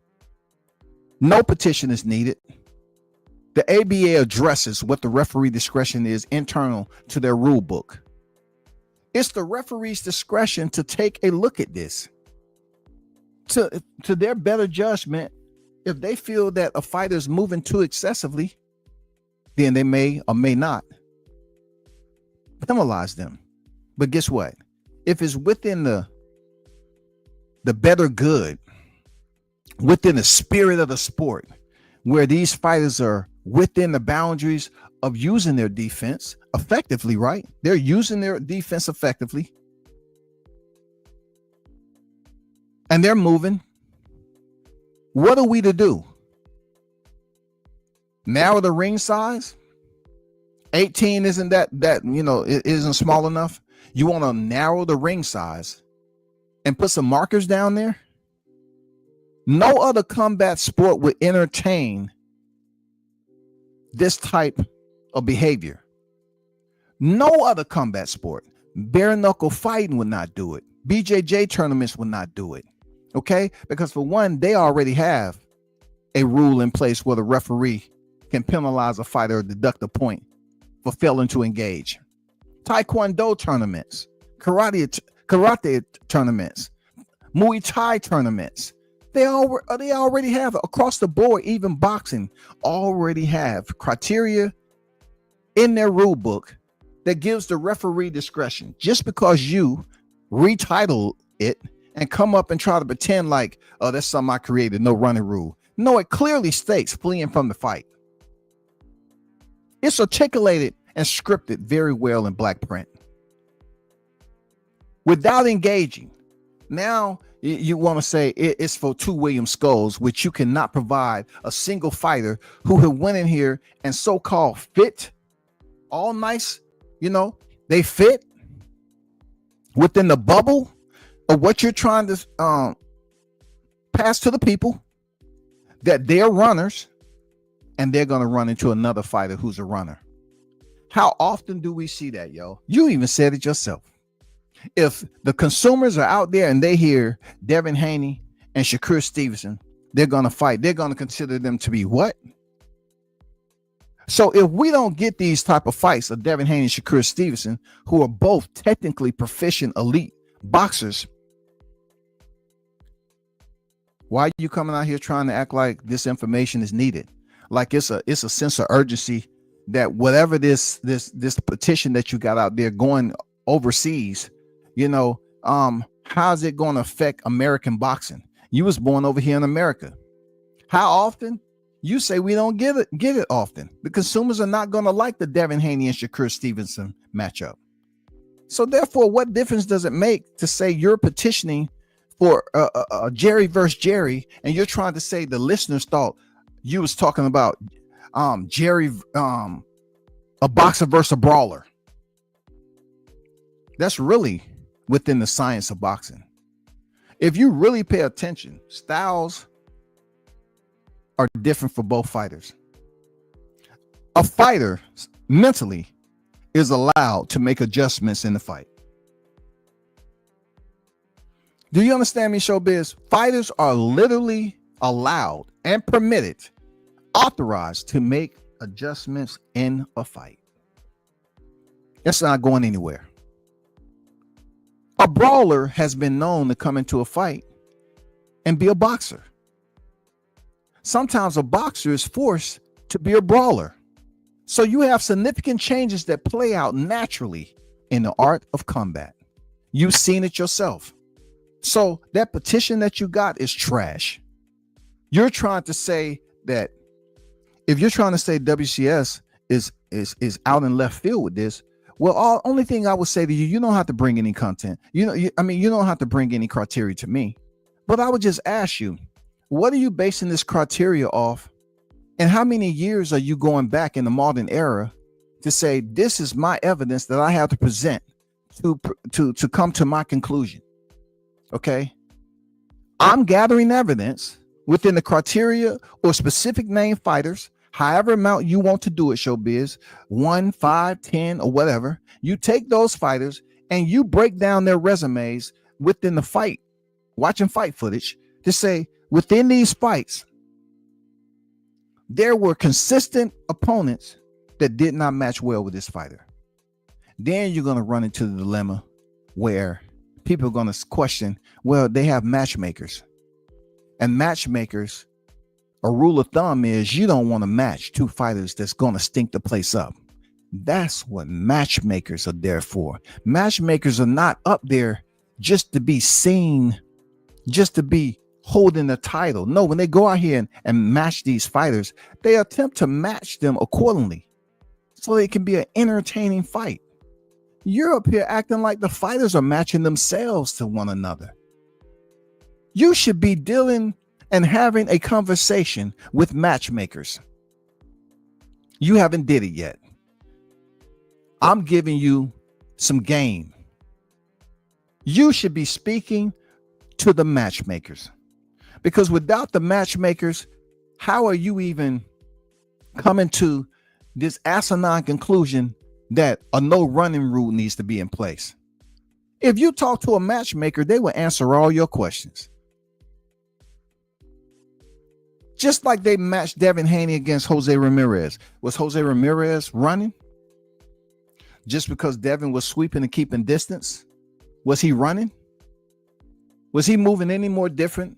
No petition is needed. The ABA addresses what the referee discretion is internal to their rule book. It's the referee's discretion to take a look at this. To their better judgment, if they feel that a fighter is moving too excessively, then they may or may not penalize them. But guess what? If it's within the better good, within the spirit of the sport, where these fighters are within the boundaries of using their defense effectively, right? They're using their defense effectively. And they're moving. What are we to do? Narrow the ring size? 18 isn't that it isn't small enough? You want to narrow the ring size and put some markers down there? No other combat sport would entertain this type of behavior. No other combat sport. Bare knuckle fighting would not do it. BJJ tournaments would not do it. Okay? Because for one, they already have a rule in place where the referee can penalize a fighter or deduct a point for failing to engage. Taekwondo tournaments, karate tournaments, Muay Thai tournaments. They already have across the board. Even boxing already have criteria in their rule book that gives the referee discretion. Just because you retitle it and come up and try to pretend like, oh, that's something I created, no running rule. No, it clearly states fleeing from the fight. It's articulated and scripted very well in black print. Without engaging. Now you want to say it's for two William Skulls, which you cannot provide a single fighter who had went in here and so-called fit, all nice, they fit within the bubble of what you're trying to pass to the people, that they're runners and they're going to run into another fighter who's a runner. How often do we see that, yo? You even said it yourself. If the consumers are out there and they hear Devin Haney and Shakur Stevenson, they're going to fight. They're going to consider them to be what? So if we don't get these type of fights of Devin Haney and Shakur Stevenson, who are both technically proficient elite boxers, why are you coming out here trying to act like this information is needed? Like it's a sense of urgency that whatever this petition that you got out there going overseas, how's it going to affect American boxing? You was born over here in America. How often? You say we don't get it often. The consumers are not going to like the Devin Haney and Shakur Stevenson matchup. So therefore, what difference does it make to say you're petitioning for Jerry versus Jerry, and you're trying to say the listeners thought you was talking about Jerry, a boxer versus a brawler? That's really within the science of boxing. If you really pay attention, styles are different for both fighters. A fighter mentally is allowed to make adjustments in the fight. Do you understand me, Showbiz? Fighters are literally allowed and permitted, authorized to make adjustments in a fight. It's not going anywhere. A brawler has been known to come into a fight and be a boxer. Sometimes a boxer is forced to be a brawler. So you have significant changes that play out naturally in the art of combat. You've seen it yourself. So that petition that you got is trash. You're trying to say that if you're trying to say WCS is out in left field with this, well, only thing I would say to you, you don't have to bring any content. You don't have to bring any criteria to me. But I would just ask you, what are you basing this criteria off? And how many years are you going back in the modern era to say this is my evidence that I have to present to come to my conclusion? Okay. I'm gathering evidence within the criteria or specific name fighters, however amount you want to do it, showbiz, 1, 5, 10, or whatever. You take those fighters and you break down their resumes within the fight, watching fight footage to say within these fights, there were consistent opponents that did not match well with this fighter. Then you're going to run into the dilemma where people are going to question, well, they have matchmakers. And matchmakers, a rule of thumb is you don't want to match two fighters that's going to stink the place up. That's what matchmakers are there for. Matchmakers are not up there just to be seen, just to be holding the title. No, when they go out here and match these fighters, they attempt to match them accordingly so it can be an entertaining fight. You're up here acting like the fighters are matching themselves to one another. You should be dealing and having a conversation with matchmakers. You haven't did it yet. I'm giving you some game. You should be speaking to the matchmakers, because without the matchmakers, how are you even coming to this asinine conclusion that a no running rule needs to be in place? If you talk to a matchmaker, they will answer all your questions. Just like they matched Devin Haney against Jose Ramirez. Was Jose Ramirez running? Just because Devin was sweeping and keeping distance? Was he running? Was he moving any more different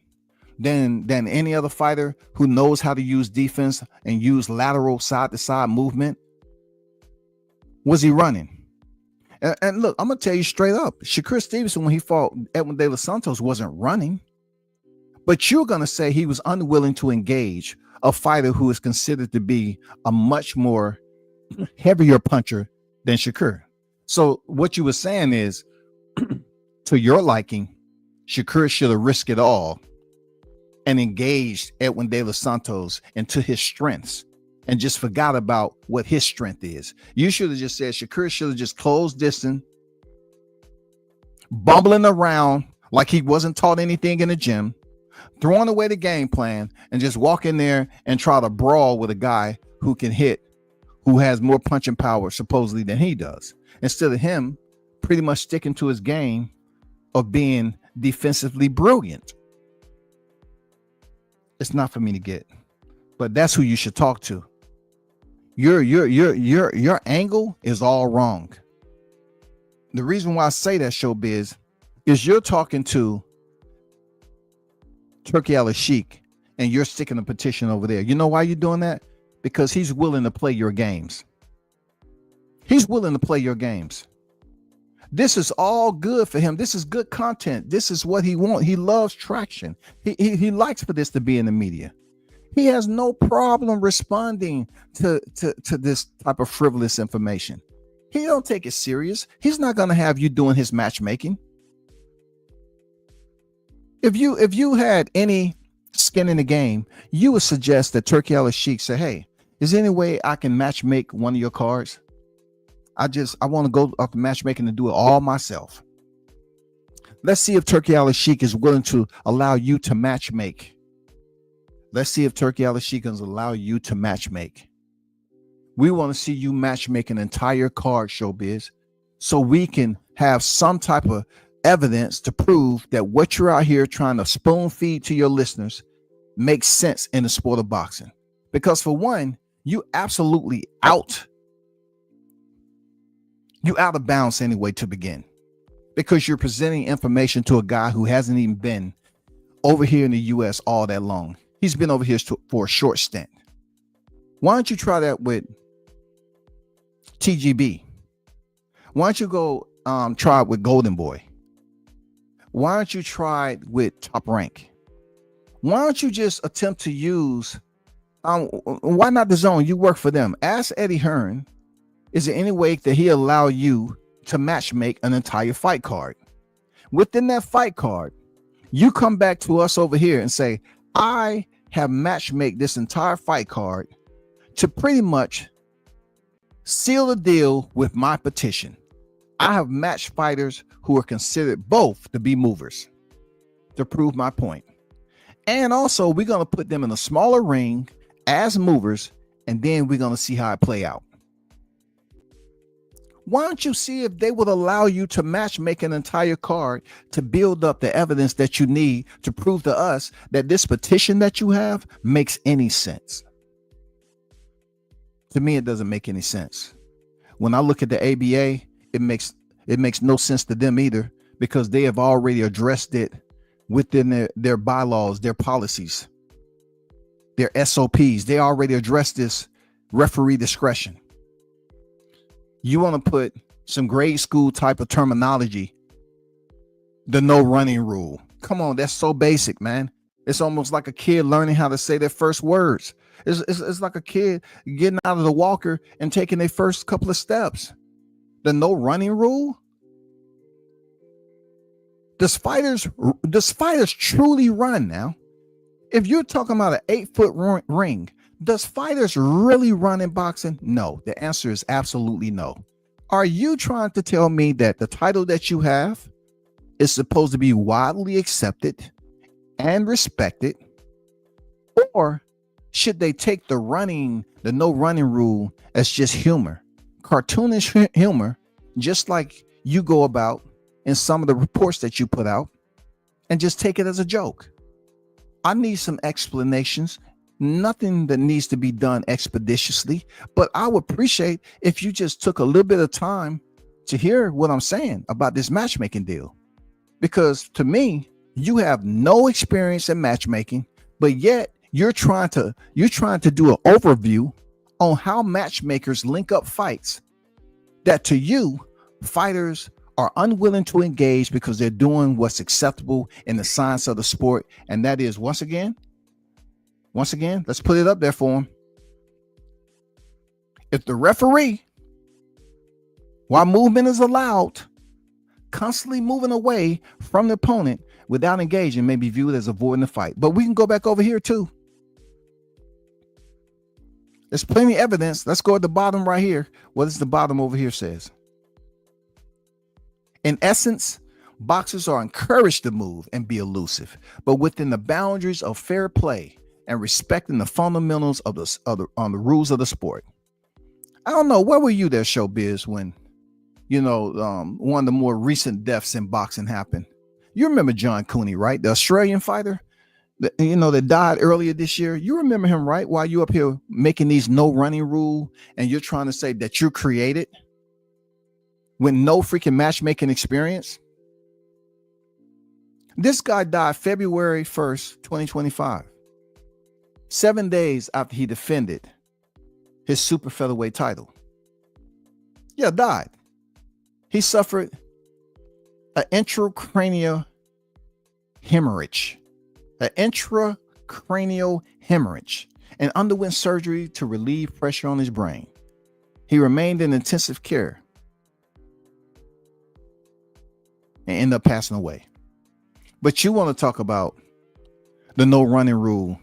than any other fighter who knows how to use defense and use lateral side-to-side movement? Was he running? And look, I'm going to tell you straight up, Shakur Stevenson, when he fought Edwin De Los Santos, wasn't running. But you're going to say he was unwilling to engage a fighter who is considered to be a much more heavier puncher than Shakur. So what you were saying is, to your liking, Shakur should have risked it all and engaged Edwin De Los Santos into his strengths and just forgot about what his strength is. You should have just said Shakur should have just closed distance, bumbling around like he wasn't taught anything in the gym, throwing away the game plan, and just walk in there and try to brawl with a guy who can hit, who has more punching power supposedly than he does, instead of him pretty much sticking to his game of being defensively brilliant. It's not for me to get, but that's who you should talk to. Your angle is all wrong. The reason why I say that, showbiz, is you're talking to Turki Al-Sheikh and you're sticking a petition over there. You know why you're doing that? Because he's willing to play your games. He's willing to play your games. This is all good for him. This is good content. This is what he wants. He loves traction. He likes for this to be in the media. He has no problem responding to this type of frivolous information. He don't take it serious. He's not going to have you doing his matchmaking. If you had any skin in the game, you would suggest that Turki Al-Sheikh say, hey, is there any way I can match make one of your cards? I want to go off the matchmaking and do it all myself. Let's see if Turki Al-Sheikh is willing to allow you to match make. Let's see if Turki Al-Sheikh is allow you to match make. We want to see you match make an entire card, showbiz, so we can have some type of evidence to prove that what you're out here trying to spoon feed to your listeners makes sense in the sport of boxing. Because for one, you absolutely out of bounds anyway to begin, because you're presenting information to a guy who hasn't even been over here in the US all that long. He's been over here for a short stint. Why don't you try that with TGB? Why don't you go try it with Golden Boy? Why don't you try it with Top Rank? Why don't you just attempt to use why not the Zone? You work for them. Ask Eddie Hearn, is there any way that he allow you to match make an entire fight card? Within that fight card, you come back to us over here and say, I have match make this entire fight card to pretty much seal the deal with my petition. I have matched fighters who are considered both to be movers. to prove my point. And also, we're going to put them in a smaller ring as movers, and then we're going to see how it play out. Why don't you see if they would allow you to match make an entire card to build up the evidence that you need to prove to us that this petition that you have makes any sense? To me, it doesn't make any sense. When I look at the ABA, it makes no sense to them either, because they have already addressed it within their bylaws, their policies, their SOPs. They already addressed this referee discretion. You want to put some grade school type of terminology, the no running rule. Come on, that's so basic, man. It's almost like a kid learning how to say their first words. It's like a kid getting out of the walker and taking their first couple of steps. The no running rule. Does fighters truly run now? If you're talking about an 8-foot ring, does fighters really run in boxing? No. The answer is absolutely no. Are you trying to tell me that the title that you have is supposed to be widely accepted and respected? Or should they take the no running rule as just humor, cartoonish humor, just like you go about in some of the reports that you put out, and just take it as a joke? I need some explanations. Nothing that needs to be done expeditiously, but I would appreciate if you just took a little bit of time to hear what I'm saying about this matchmaking deal. Because to me, you have no experience in matchmaking, but yet you're trying to do an overview on how matchmakers link up fights that to you, fighters are unwilling to engage because they're doing what's acceptable in the science of the sport. And that is, once again, let's put it up there for them. If the referee, while movement is allowed, constantly moving away from the opponent without engaging, may be viewed as avoiding the fight. But we can go back over here too. There's plenty of evidence. Let's go at the bottom right here. What does the bottom over here says? In essence, boxers are encouraged to move and be elusive, but within the boundaries of fair play and respecting the fundamentals of the rules of the sport. I don't know, where were you there, Showbiz, when one of the more recent deaths in boxing happened? You remember John Cooney, right? The Australian fighter that died earlier this year. You remember him, right? While you up here making these no running rule and you're trying to say that you created with no freaking matchmaking experience. This guy died February 1st, 2025. 7 days after he defended his super featherweight title. Yeah, died. He suffered an intracranial hemorrhage. And underwent surgery to relieve pressure on his brain. He remained in intensive care and ended up passing away. But you want to talk about the no running rule,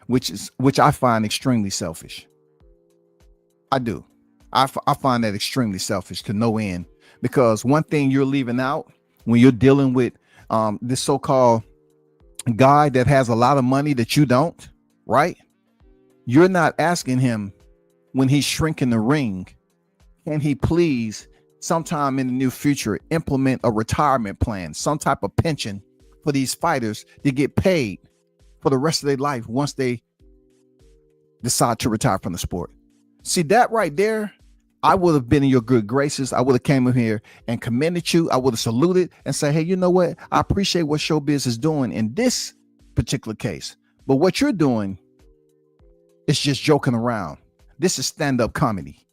which I find extremely selfish. I do. I find that extremely selfish to no end, because one thing you're leaving out when you're dealing with this so-called guy that has a lot of money that you don't, right? You're not asking him when he's shrinking the ring, can he please sometime in the near future implement a retirement plan, some type of pension for these fighters to get paid for the rest of their life once they decide to retire from the sport. See, that right there, I would have been in your good graces. I would have came in here and commended you. I would have saluted and said, hey, you know what? I appreciate what Showbiz is doing in this particular case. But what you're doing is just joking around. This is stand-up comedy.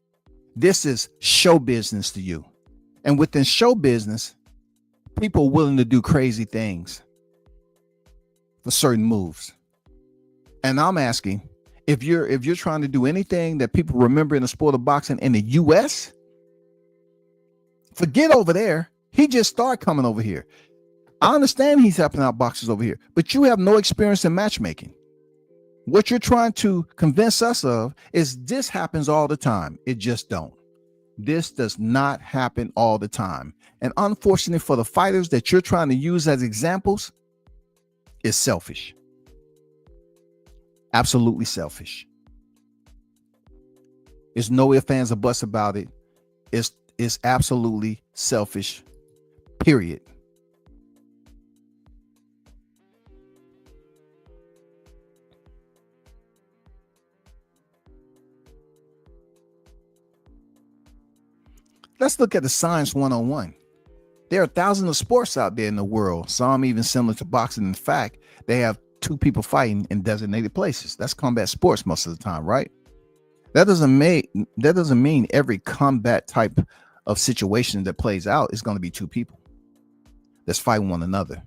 This is show business to you. And within show business, people are willing to do crazy things for certain moves. And I'm asking, if you're trying to do anything that people remember in the sport of boxing in the US, forget over there. He just started coming over here. I understand he's helping out boxers over here, but you have no experience in matchmaking. What you're trying to convince us of is this happens all the time. It just don't. This does not happen all the time. And unfortunately for the fighters that you're trying to use as examples, is selfish. Absolutely selfish. There's no ifs, ands, or buts about it. It's absolutely selfish, period. Let's look at the science 101. There are thousands of sports out there in the world, some even similar to boxing. In fact, they have two people fighting in designated places. That's combat sports most of the time, right? That doesn't mean every combat type of situation that plays out is going to be two people that's fighting one another.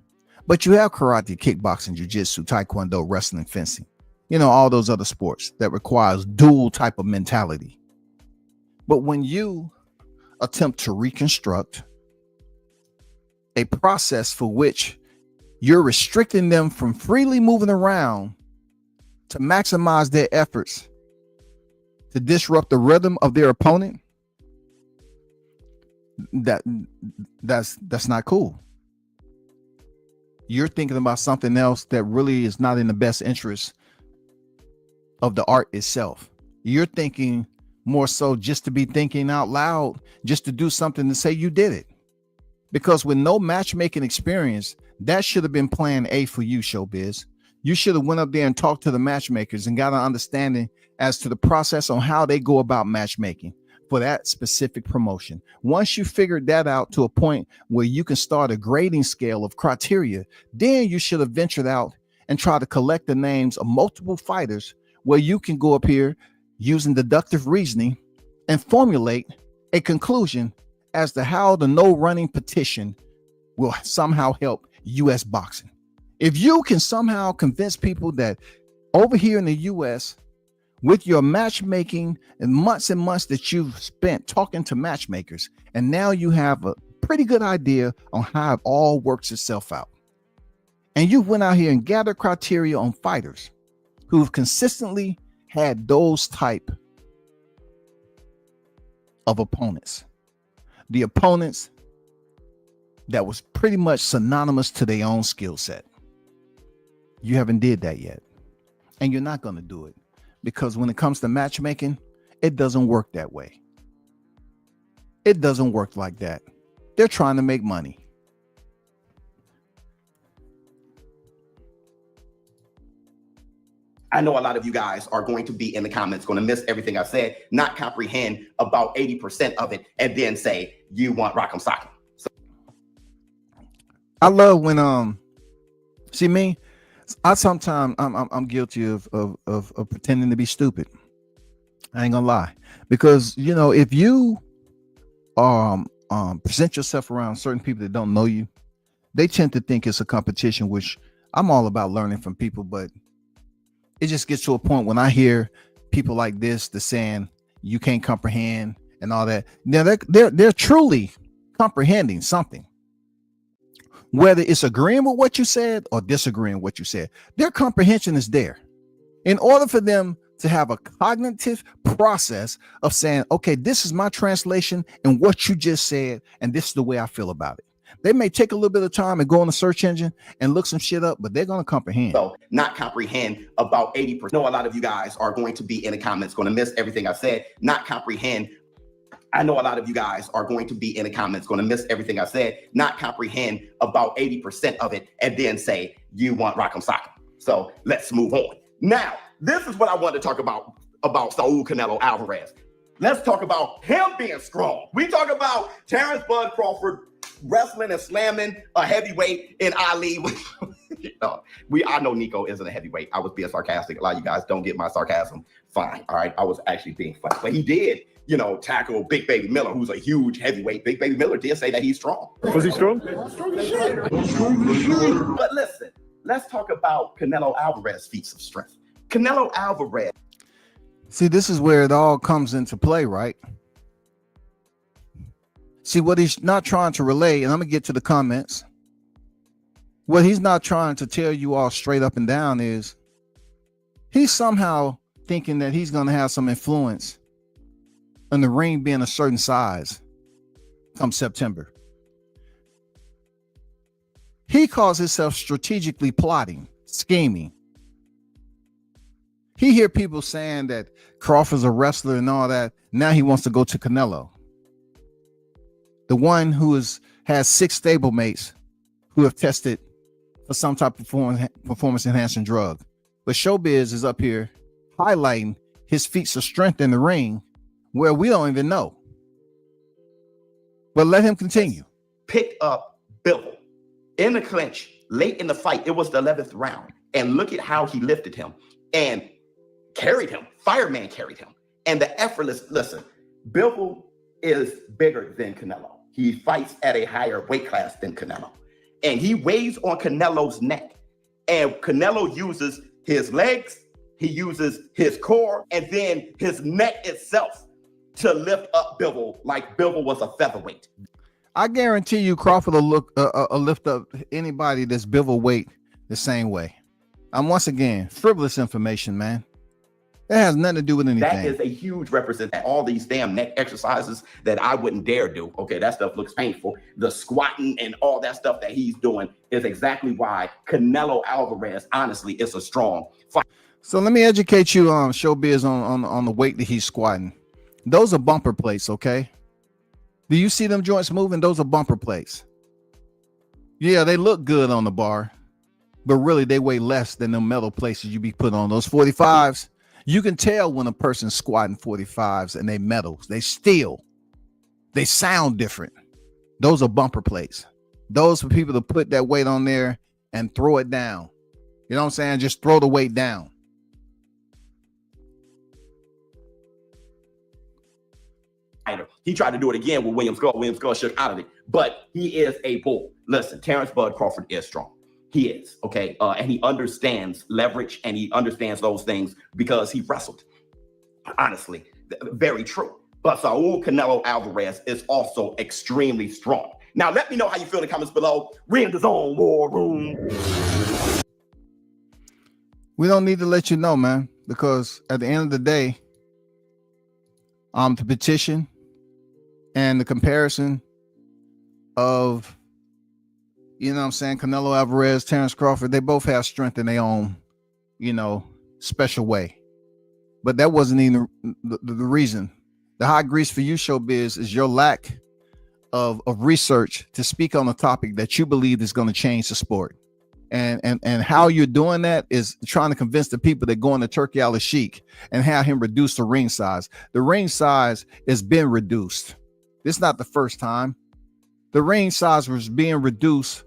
But you have karate, kickboxing, jiu-jitsu, taekwondo, wrestling, fencing. You know, all those other sports that requires dual type of mentality. But when you attempt to reconstruct a process for which you're restricting them from freely moving around to maximize their efforts to disrupt the rhythm of their opponent, that's not cool. You're thinking about something else that really is not in the best interest of the art itself. You're thinking more so just to be thinking out loud, just to do something to say you did it. Because with no matchmaking experience, that should have been plan A for you, Showbiz. You should have went up there and talked to the matchmakers and got an understanding as to the process on how they go about matchmaking for that specific promotion. Once you figured that out to a point where you can start a grading scale of criteria, then you should have ventured out and try to collect the names of multiple fighters where you can go up here using deductive reasoning and formulate a conclusion as to how the no running petition will somehow help U.S. boxing. If you can somehow convince people that over here in the U.S., with your matchmaking and months that you've spent talking to matchmakers, and now you have a pretty good idea on how it all works itself out. And you went out here and gathered criteria on fighters who've consistently had those type of opponents. The opponents that was pretty much synonymous to their own skill set. You haven't did that yet. And you're not going to do it. Because when it comes to matchmaking, it doesn't work that way. It doesn't work like that. They're trying to make money. I know a lot of you guys are going to be in the comments, going to miss everything I said, not comprehend about 80% of it, and then say, you want Rock'em Sock'em. So I love when, see me, I sometimes I'm guilty of pretending to be stupid. I ain't gonna lie, because you know, if you present yourself around certain people that don't know you, they tend to think it's a competition, which I'm all about learning from people, but it just gets to a point when I hear people like this, the saying you can't comprehend and all that. Now they're truly comprehending something. Whether it's agreeing with what you said or disagreeing with what you said, their comprehension is there. In order for them to have a cognitive process of saying, okay, this is my translation and what you just said, and this is the way I feel about it. They may take a little bit of time and go on the search engine and look some shit up, but they're going to comprehend. So not comprehend about 80%. I know a lot of you guys are going to be in the comments, going to miss everything I said, not comprehend. I know a lot of you guys are going to be in the comments, going to miss everything I said, not comprehend about 80% of it, and then say, you want Rock'em Sock'em. So let's move on. Now, this is what I want to talk about Saul Canelo Alvarez. Let's talk about him being strong. We talk about Terrence Bud Crawford wrestling and slamming a heavyweight in Ali. I know Nico isn't a heavyweight. I was being sarcastic. A lot of you guys don't get my sarcasm. Fine. All right. I was actually being funny, but he did, tackle Big Baby Miller, who's a huge heavyweight. Big Baby Miller did say that he's strong. Was he strong? But listen, let's talk about Canelo Alvarez's feats of strength. Canelo Alvarez. See, this is where it all comes into play, right? See, what he's not trying to relay, and I'm going to get to the comments. What he's not trying to tell you all straight up and down is he's somehow thinking that he's going to have some influence on the ring being a certain size come September. He calls himself strategically plotting, scheming. He hear people saying that Crawford's a wrestler and all that. Now he wants to go to Canelo, the one who has 6 stablemates who have tested for some type of performance enhancing drug. But Showbiz is up here highlighting his feats of strength in the ring where we don't even know. But let him continue. Picked up Bivol in the clinch late in the fight. It was the 11th round. And look at how he lifted him and carried him. Fireman carried him. And the effortless, listen, Bivol is bigger than Canelo. He fights at a higher weight class than Canelo. And he weighs on Canelo's neck. And Canelo uses his legs, he uses his core, and then his neck itself to lift up Bivol like Bivol was a featherweight. I guarantee you Crawford will lift up anybody that's Bivol weight the same way. Once again, frivolous information, man. It has nothing to do with anything. That is a huge representation. All these damn neck exercises that I wouldn't dare do. Okay, that stuff looks painful. The squatting and all that stuff that he's doing is exactly why Canelo Alvarez, honestly, is a strong fight. So let me educate you on Showbiz on the weight that he's squatting. Those are bumper plates, okay? Do you see them joints moving? Those are bumper plates. Yeah, they look good on the bar, but really they weigh less than the metal plates you be put on. Those 45s, you can tell when a person's squatting 45s and they metals, they steel, they sound different. Those are bumper plates. Those for people to put that weight on there and throw it down. You know what I'm saying? Just throw the weight down. He tried to do it again with William Skull. William Skull shook out of it, but he is a bull. Listen, Terrence Bud Crawford is strong. He is, okay? And he understands leverage and he understands those things because he wrestled. Honestly, very true. But Saul Canelo Alvarez is also extremely strong. Now, let me know how you feel in the comments below. We're in the zone, war room. We don't need to let you know, man, because at the end of the day, the petition and the comparison of, you know what I'm saying, Canelo Alvarez, Terrence Crawford, they both have strength in their own, special way. But that wasn't even the reason. The hot grease for you, Showbiz, is your lack of research to speak on a topic that you believe is going to change the sport. And how you're doing that is trying to convince the people that going to Turki Al-Sheikh and have him reduce the ring size. The ring size has been reduced. This is not the first time. The ring size was being reduced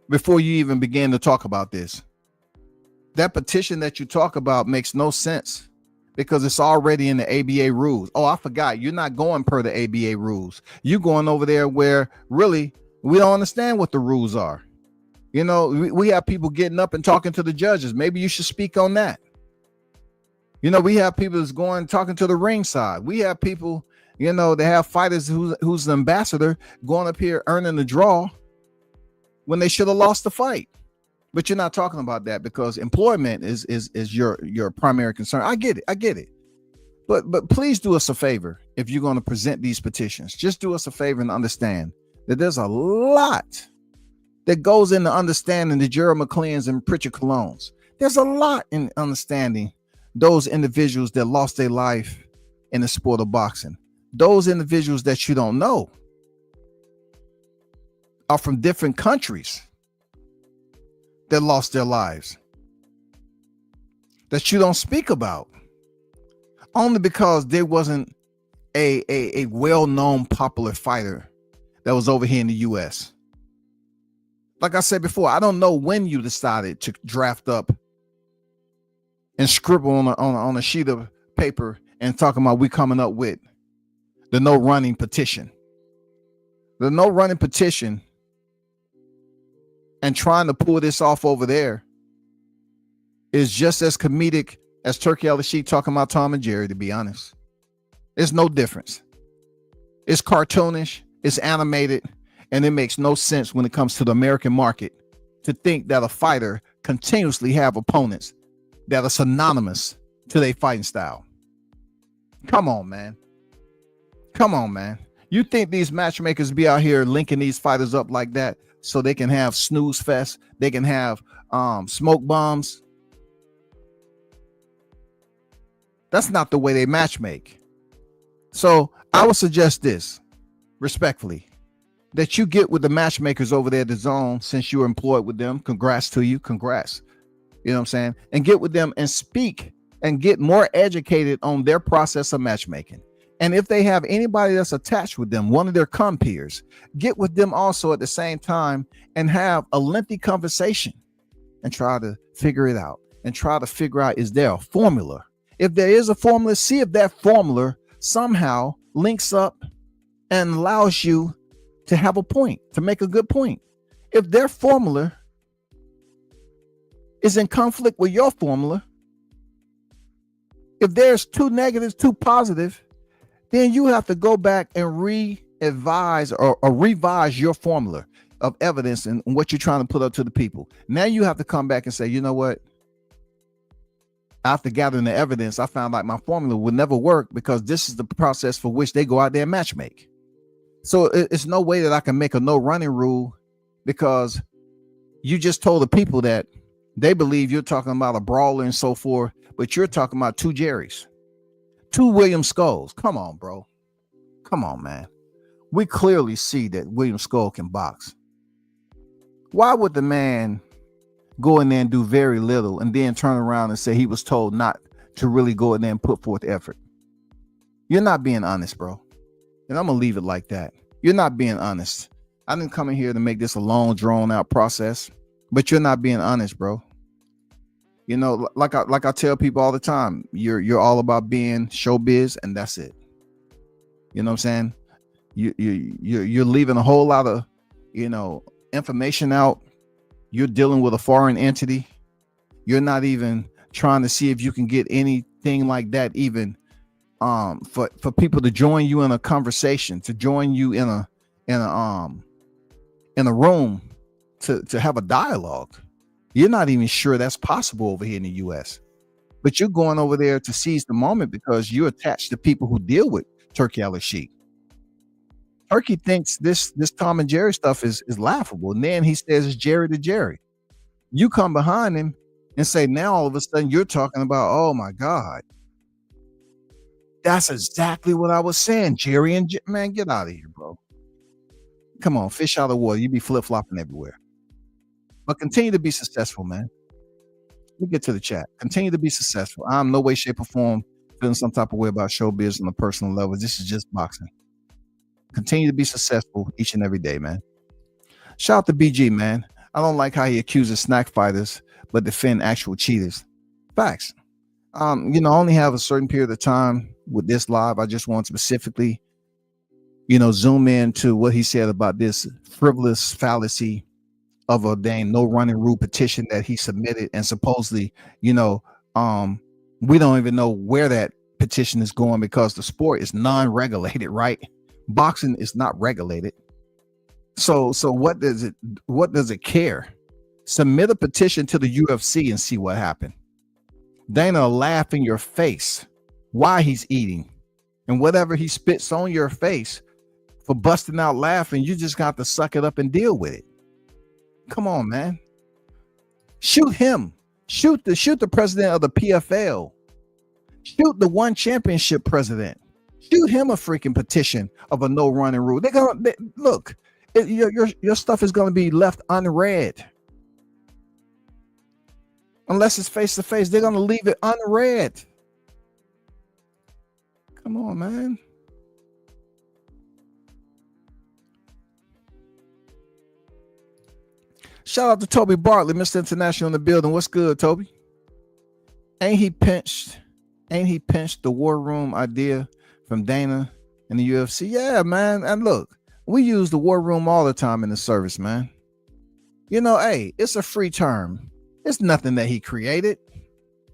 before you even began to talk about this. That petition that you talk about makes no sense because it's already in the ABA rules. Oh, I forgot. You're not going per the ABA rules. You're going over there where really we don't understand what the rules are. We have people getting up and talking to the judges. Maybe you should speak on that. We have people that's going talking to the ringside. We have people, they have fighters who's an ambassador going up here earning the draw when they should have lost the fight. But you're not talking about that because employment is your primary concern. I get it. But please do us a favor if you're going to present these petitions. Just do us a favor and understand that there's a lot that goes into understanding the Gerald McLeans and Pritchard Colognes. There's a lot in understanding those individuals that lost their life in the sport of boxing. Those individuals that you don't know are from different countries that lost their lives that you don't speak about only because there wasn't a well-known popular fighter that was over here in the U.S. Like I said before, I don't know when you decided to draft up and scribble on a sheet of paper and talking about we coming up with the no running petition. The no running petition and trying to pull this off over there is just as comedic as Turki Al-Sheikh talking about Tom and Jerry, to be honest. There's no difference. It's cartoonish, it's animated, and it makes no sense when it comes to the American market to think that a fighter continuously have opponents that are synonymous to their fighting style. Come on, man. You think these matchmakers be out here linking these fighters up like that so they can have snooze fest, they can have smoke bombs. That's not the way they matchmake. So I would suggest this respectfully, that you get with the matchmakers over there at the Zone, since you're employed with them. Congrats to you. Congrats. You know what I'm saying? And get with them and speak and get more educated on their process of matchmaking. And if they have anybody that's attached with them, one of their compeers, get with them also at the same time and have a lengthy conversation and try to figure it out and try to figure out, is there a formula? If there is a formula, see if that formula somehow links up and allows you to have a point, to make a good point. If their formula is in conflict with your formula, if there's two negatives, two positive, then you have to go back and re-advise or revise your formula of evidence and what you're trying to put up to the people. Now you have to come back and say, you know what? After gathering the evidence, I found like my formula would never work because this is the process for which they go out there and matchmake. So it's no way that I can make a no running rule because you just told the people that they believe you're talking about a brawler and so forth, but you're talking about two Jerrys, two William Skulls. Come on, bro. Come on, man. We clearly see that William Skull can box. Why would the man go in there and do very little and then turn around and say he was told not to really go in there and put forth effort? You're not being honest, bro. And I'm gonna leave it like that. You're not being honest. I didn't come in here to make this a long, drawn out process, but you're not being honest, bro. You know, like I tell people all the time, you're all about being showbiz, and that's it. You know what I'm saying? You're leaving a whole lot of, you know, information out. You're dealing with a foreign entity. You're not even trying to see if you can get anything like that even for people to join you in a conversation, to join you in a room to have a dialogue. You're not even sure that's possible over here in the US, but you're going over there to seize the moment because you're attached to people who deal with Turkey Al-Sheikh. Turkey thinks this Tom and Jerry stuff is laughable. And then he says it's Jerry to Jerry. You come behind him and say, now all of a sudden you're talking about, oh my God. That's exactly what I was saying. Jerry and man, get out of here, bro. Come on, fish out of water. You be flip-flopping everywhere. But continue to be successful, man. Let me get to the chat. Continue to be successful. I'm no way, shape, or form feeling some type of way about showbiz on a personal level. This is just boxing. Continue to be successful each and every day, man. Shout out to BG, man. I don't like how he accuses snack fighters, but defend actual cheaters. Facts. You know, I only have a certain period of time with this live. I just want to specifically, you know, zoom in to what he said about this frivolous fallacy of a dang no running rule petition that he submitted, and supposedly, you know, we don't even know where that petition is going because the sport is non-regulated, right? Boxing is not regulated. So what does it care? Submit a petition to the UFC and see what happened. Dana will laugh in your face while he's eating, and whatever he spits on your face for busting out laughing, you just got to suck it up and deal with it. Come on, man. Shoot him. Shoot the president of the PFL. Shoot the one championship president. Shoot him a freaking petition of a no running rule. Look, your stuff is going to be left unread. Unless it's face to face, they're going to leave it unread. Come on, man. Shout out to Toby Bartlett, Mr. International in the building. What's good, Toby? Ain't he pinched the war room idea from Dana and the UFC? Yeah, man. And look, we use the war room all the time in the service, man. You know, hey, it's a free term. It's nothing that he created.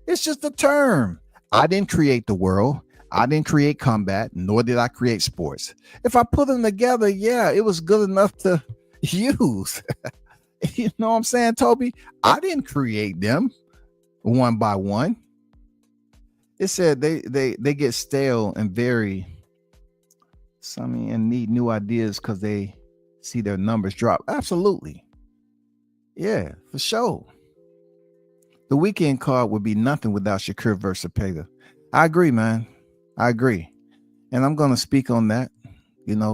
It's just a term. I didn't create the world. I didn't create combat, nor did I create sports. If I put them together, yeah, it was good enough to use. You know what I'm saying, Toby? I didn't create them one by one. It said they get stale and very and need new ideas because they see their numbers drop. Absolutely. Yeah, for sure. The weekend card would be nothing without Shakur versus Cepeda. I agree, man. I agree. And I'm going to speak on that,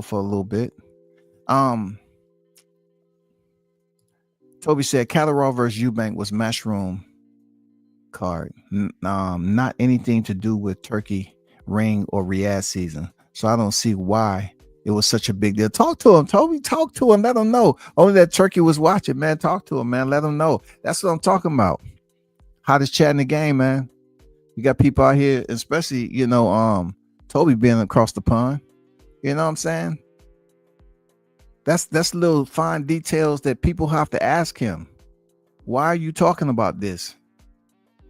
for a little bit. Toby said Catterall versus Eubank was Matchroom card. Not anything to do with Turkey ring or Riyadh season. So I don't see why it was such a big deal. Talk to him, Toby. Talk to him. Let him know. Only that Turkey was watching, man. Talk to him, man. Let him know. That's what I'm talking about. Hottest chat in the game, man. You got people out here, especially, Toby being across the pond. You know what I'm saying? That's little fine details that people have to ask him. Why are you talking about this?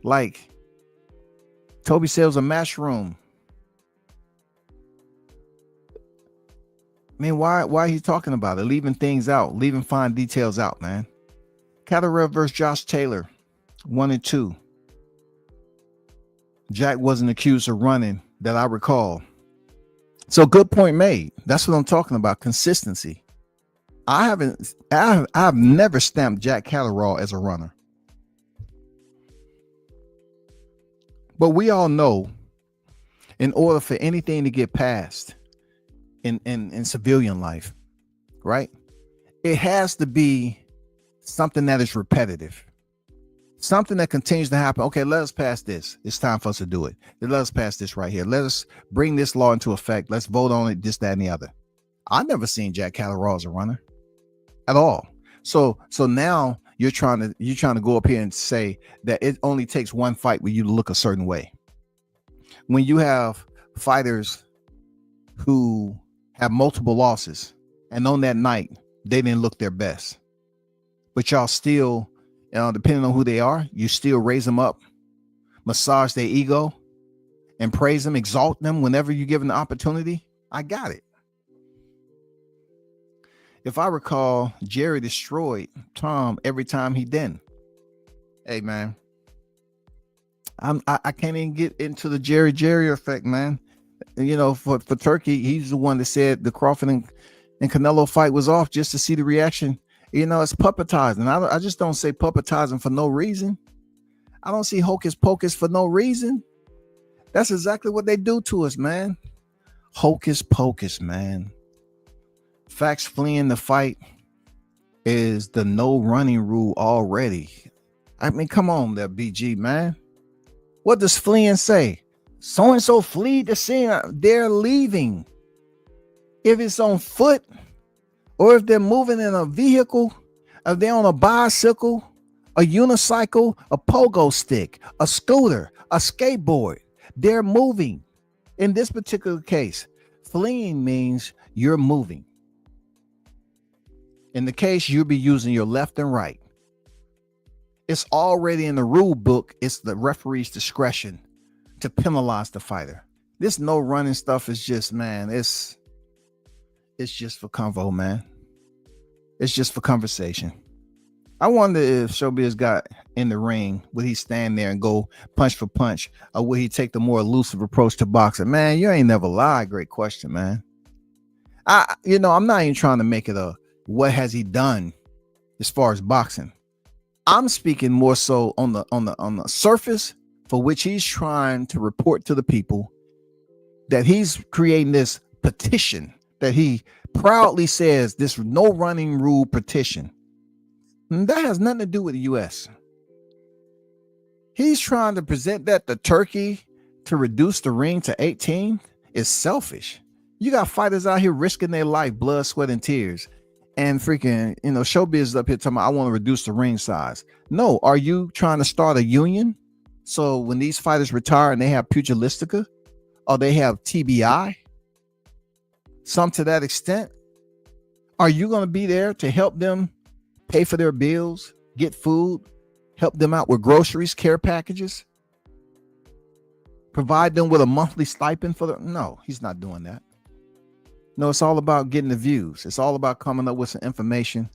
Like, Toby said it was a match room. I mean, why are you talking about it? Leaving things out, leaving fine details out, man. Catterall versus Josh Taylor, 1 and 2. Jack wasn't accused of running that I recall. So good point made. That's what I'm talking about. Consistency. I've never stamped Jack Catterall as a runner. But we all know, in order for anything to get passed in civilian life, right? It has to be something that is repetitive. Something that continues to happen. Okay, let us pass this. It's time for us to do it. Let us pass this right here. Let us bring this law into effect. Let's vote on it, this, that, and the other. I never seen Jack Catterall as a runner at all. So now you're trying to go up here and say that it only takes one fight with you to look a certain way. When you have fighters who have multiple losses and on that night they didn't look their best, but y'all still, depending on who they are, you still raise them up, massage their ego, and praise them, exalt them whenever you give them the opportunity. I got it. If I recall, Jerry destroyed Tom every time he didn't. Hey, man, I can't even get into the Jerry effect, man. For Turkey, he's the one that said the Crawford and Canelo fight was off just to see the reaction. It's puppetizing. I just don't say puppetizing for no reason. I don't see hocus pocus for no reason. That's exactly what they do to us, man. Hocus pocus, man. Facts fleeing the fight is the no running rule already. I mean, come on there, BG, man. What does fleeing say? So-and-so flee the scene. They're leaving. If it's on foot, or if they're moving in a vehicle, if they're on a bicycle, a unicycle, a pogo stick, a scooter, a skateboard, they're moving. In this particular case, fleeing means you're moving. In the case, you'll be using your left and right. It's already in the rule book. It's the referee's discretion to penalize the fighter. This no running stuff is just, man, it's just for convo, man. It's just for conversation. I wonder if SBIZ got in the ring, would he stand there and go punch for punch, or would he take the more elusive approach to boxing? Man, you ain't never lied. Great question, man. I'm not even trying to make it a what has he done as far as boxing. I'm speaking more so on the surface, for which he's trying to report to the people that he's creating this petition that he proudly says this no running rule petition. And that has nothing to do with the U.S. He's trying to present that to Turkey to reduce the ring to 18 is selfish. You got fighters out here risking their life, blood, sweat, and tears. And freaking, SBIZ up here talking about, I want to reduce the ring size. No, are you trying to start a union? So when these fighters retire and they have pugilistica, or they have TBI, some to that extent, are you going to be there to help them pay for their bills, get food, help them out with groceries, care packages, provide them with a monthly stipend for them? No, he's not doing that. No, it's all about getting the views. It's all about coming up with some information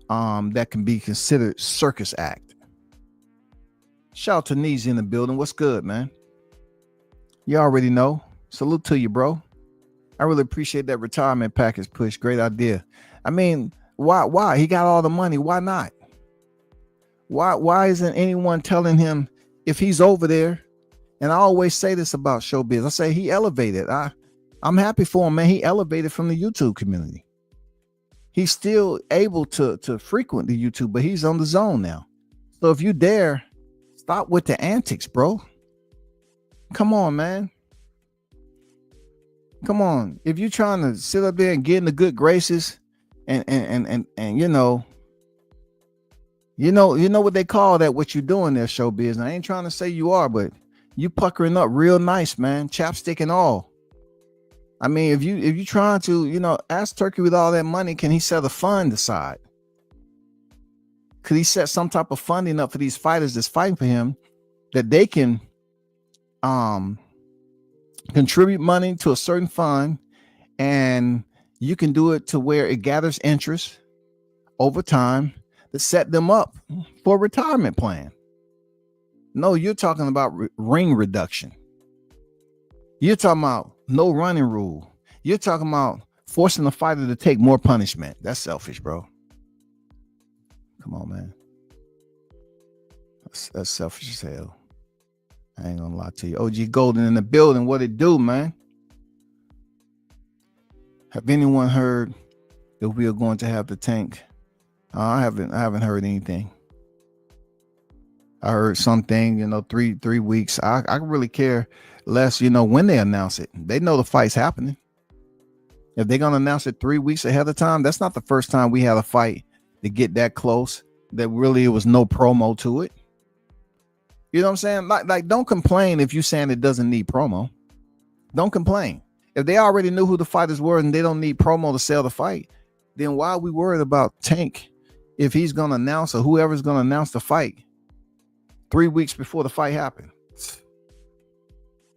that can be considered circus act. Shout out to Neezy in the building. What's good, man? You already know. Salute to you, bro. I really appreciate that retirement package push. Great idea. I mean, why? He got all the money. Why not? Why isn't anyone telling him if he's over there? And I always say this about showbiz. I say he elevated. I'm happy for him, man. He elevated from the YouTube community. He's still able to frequent the YouTube, but he's on the zone now. So if you dare, stop with the antics, bro. Come on, man. Come on. If you're trying to sit up there and get in the good graces and you know what they call that, what you're doing there, showbiz. I ain't trying to say you are, but you puckering up real nice, man. Chapstick and all. I mean, if you trying to, ask Turkey with all that money, can he set a fund aside? Could he set some type of funding up for these fighters that's fighting for him, that they can contribute money to a certain fund, and you can do it to where it gathers interest over time to set them up for a retirement plan? No, you're talking about ring reduction. You're talking about no running rule. You're talking about forcing the fighter to take more punishment. That's selfish, bro. Come on, man. That's selfish as hell. I ain't gonna lie to you. OG Golden in the building. What it do, man? Have anyone heard that we are going to have the tank? I haven't heard anything. I heard something, 3 weeks. I really care less, when they announce it. They know the fight's happening. If they're gonna announce it 3 weeks ahead of time, that's not the first time we had a fight to get that close that really it was no promo to it. You know what I'm saying? Like don't complain if you're saying it doesn't need promo. Don't complain. If they already knew who the fighters were and they don't need promo to sell the fight, then why are we worried about Tank if he's gonna announce, or whoever's gonna announce the fight 3 weeks before the fight happened?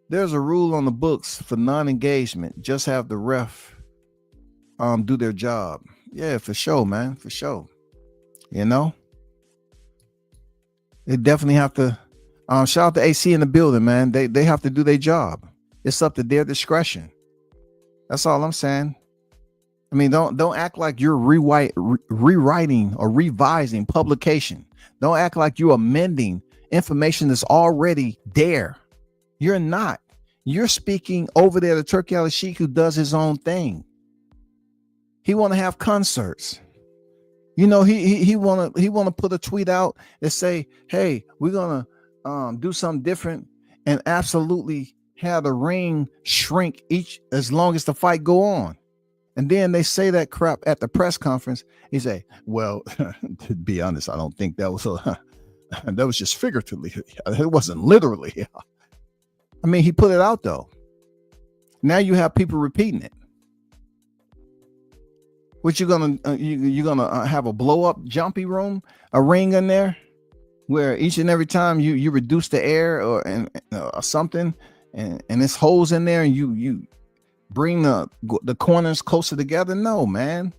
There's a rule on the books for non-engagement. Just have the ref do their job. Yeah, for sure, man. For sure. They definitely have to shout out to AC in the building, man. They have to do their job. It's up to their discretion. That's all I'm saying. I mean, don't act like you're rewriting or revising publication. Don't act like you're amending information that's already there. You're not. You're speaking over there to Turkey Al-Sheikh, who does his own thing. He want to have concerts. He want to put a tweet out and say, "Hey, we're gonna do something different and absolutely have the ring shrink as long as the fight go on." And then they say that crap at the press conference. He say, "Well, to be honest, I don't think that was that was just figuratively. It wasn't literally." I mean, he put it out though. Now you have people repeating it. What you're gonna have a blow up jumpy room, a ring in there, where each and every time you reduce the air or something, and it's holes in there, and you bring the corners closer together? No, man,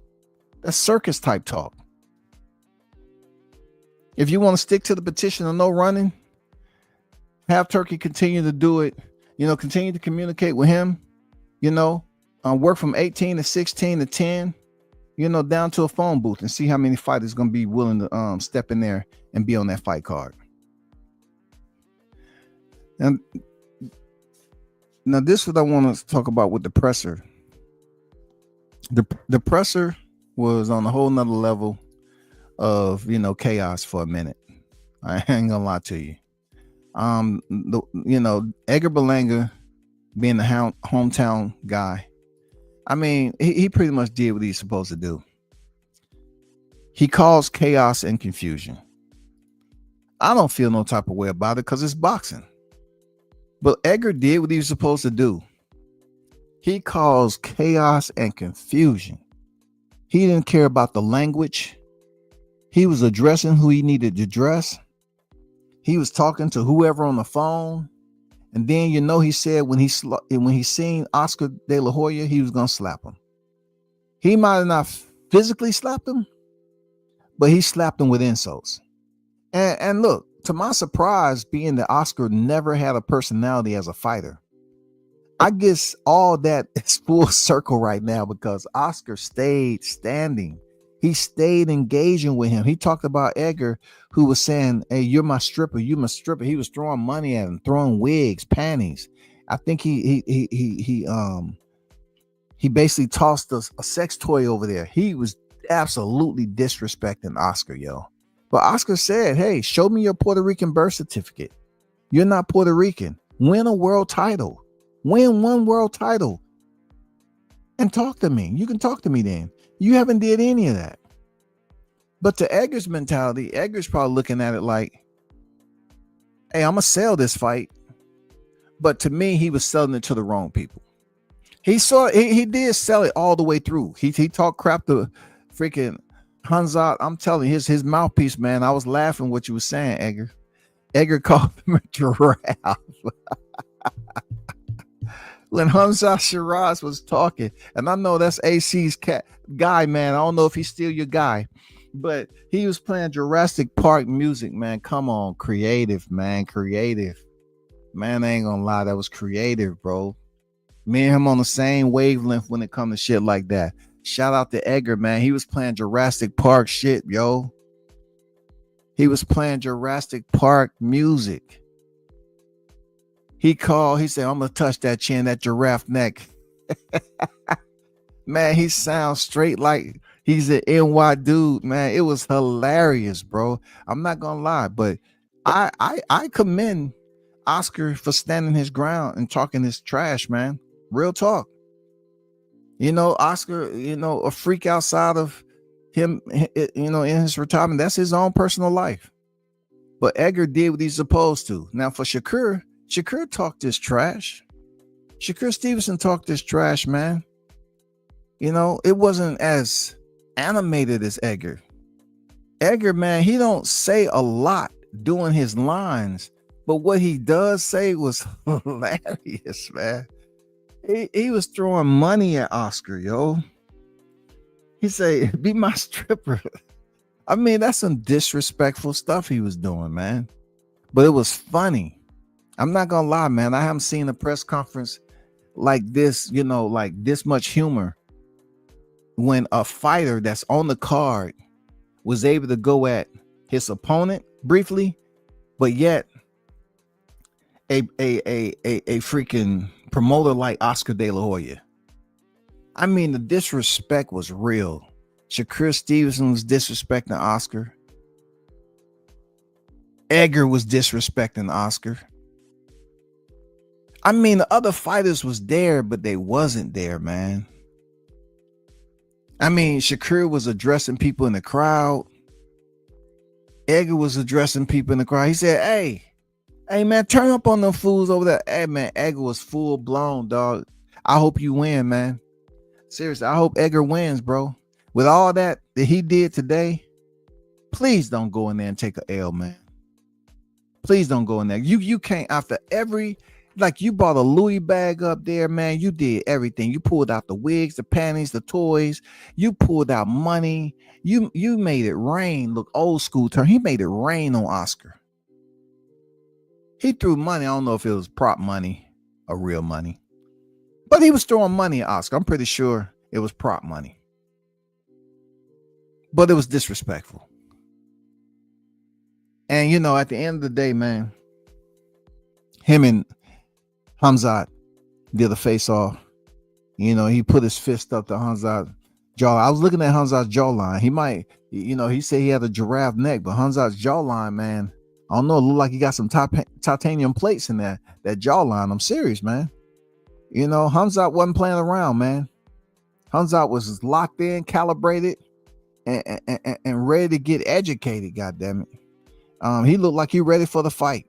that's circus type talk. If you want to stick to the petition of no running, have Turkey continue to do it. Continue to communicate with him. Work from 18 to 16 to 10. Down to a phone booth, and see how many fighters going to be willing to step in there and be on that fight card. And now this is what I want to talk about with the presser. The presser was on a whole nother level of chaos for a minute. I ain't gonna lie to you. Edgar Berlanga being the hometown guy, I mean, he pretty much did what he's supposed to do. He caused chaos and confusion. I don't feel no type of way about it because it's boxing. But Edgar did what he was supposed to do. He caused chaos and confusion. He didn't care about the language. He was addressing who he needed to address. He was talking to whoever on the phone. And then, he said when he seen Oscar De La Hoya, he was going to slap him. He might have not physically slapped him, but he slapped him with insults. And look, to my surprise, being that Oscar never had a personality as a fighter, I guess all that is full circle right now because Oscar stayed standing. He stayed engaging with him. He talked about Edgar, who was saying, "Hey, you're my stripper. You my stripper." He was throwing money at him, throwing wigs, panties. I think he basically tossed a sex toy over there. He was absolutely disrespecting Oscar, yo. But Oscar said, "Hey, show me your Puerto Rican birth certificate. You're not Puerto Rican. Win a world title. Win one world title and talk to me. You can talk to me then. You haven't did any of that." But to Edgar's mentality, Edgar's probably looking at it like, "Hey, I'm going to sell this fight." But to me, he was selling it to the wrong people. He did sell it all the way through. He talked crap to freaking Hamzat. I'm telling you, his mouthpiece, man. I was laughing what you were saying, Edgar. Edgar called him a giraffe. When Hamzat Shiraz was talking, and I know that's AC's guy, man. I don't know if he's still your guy, but he was playing Jurassic Park music, man. Come on, creative, man, creative. Man, I ain't gonna lie, that was creative, bro. Me and him on the same wavelength when it comes to shit like that. Shout out to Edgar, man. He was playing Jurassic Park shit, yo. He was playing Jurassic Park music. He said, "I'm gonna touch that chin, that giraffe neck." Man, he sounds straight like he's an NY dude, man. It was hilarious, bro. I'm not gonna lie, but I commend Oscar for standing his ground and talking his trash, man. Real talk. You know, Oscar, you know, a freak outside of him, you know, in his retirement. That's his own personal life. But Edgar did what he's supposed to. Now for Shakur talked this trash. Shakur Stevenson talked this trash, man. You know, it wasn't as animated as Edgar. Edgar, man, he don't say a lot doing his lines, but what he does say was hilarious, man. He was throwing money at Oscar, yo. He said, "Be my stripper." I mean, that's some disrespectful stuff he was doing, man. But it was funny. I'm not gonna lie, man. I haven't seen a press conference like this, you know, like this much humor when a fighter that's on the card was able to go at his opponent briefly, but yet a freaking promoter like Oscar De La Hoya. I mean, the disrespect was real. Shakur Stevenson was disrespecting Oscar. Edgar was disrespecting Oscar. I mean, the other fighters was there, but they wasn't there, man. I mean, Shakur was addressing people in the crowd. Edgar was addressing people in the crowd. He said, hey, man, turn up on them fools over there. Hey, man, Edgar was full blown, dog. I hope you win, man. Seriously, I hope Edgar wins, bro. With all that he did today, please don't go in there and take a L, man. Please don't go in there. You can't, after every, like, you bought a Louis bag up there, man. You did everything. You pulled out the wigs, the panties, the toys. You pulled out money. You made it rain. Look, old school term. He made it rain on Oscar. He threw money. I don't know if it was prop money or real money, but he was throwing money at Oscar. I'm pretty sure it was prop money, but it was disrespectful. And, you know, at the end of the day, man, him and Hamzat did a face off. You know, he put his fist up to Hamzat's jaw. I was looking at Hamzat's jawline. He might, you know, he said he had a giraffe neck, but Hamzat's jawline, man, I don't know. It looked like he got some titanium plates in that jawline. I'm serious, man. You know, Hamzat wasn't playing around, man. Hamzat was locked in, calibrated, and ready to get educated. God damn it. He looked like he ready for the fight.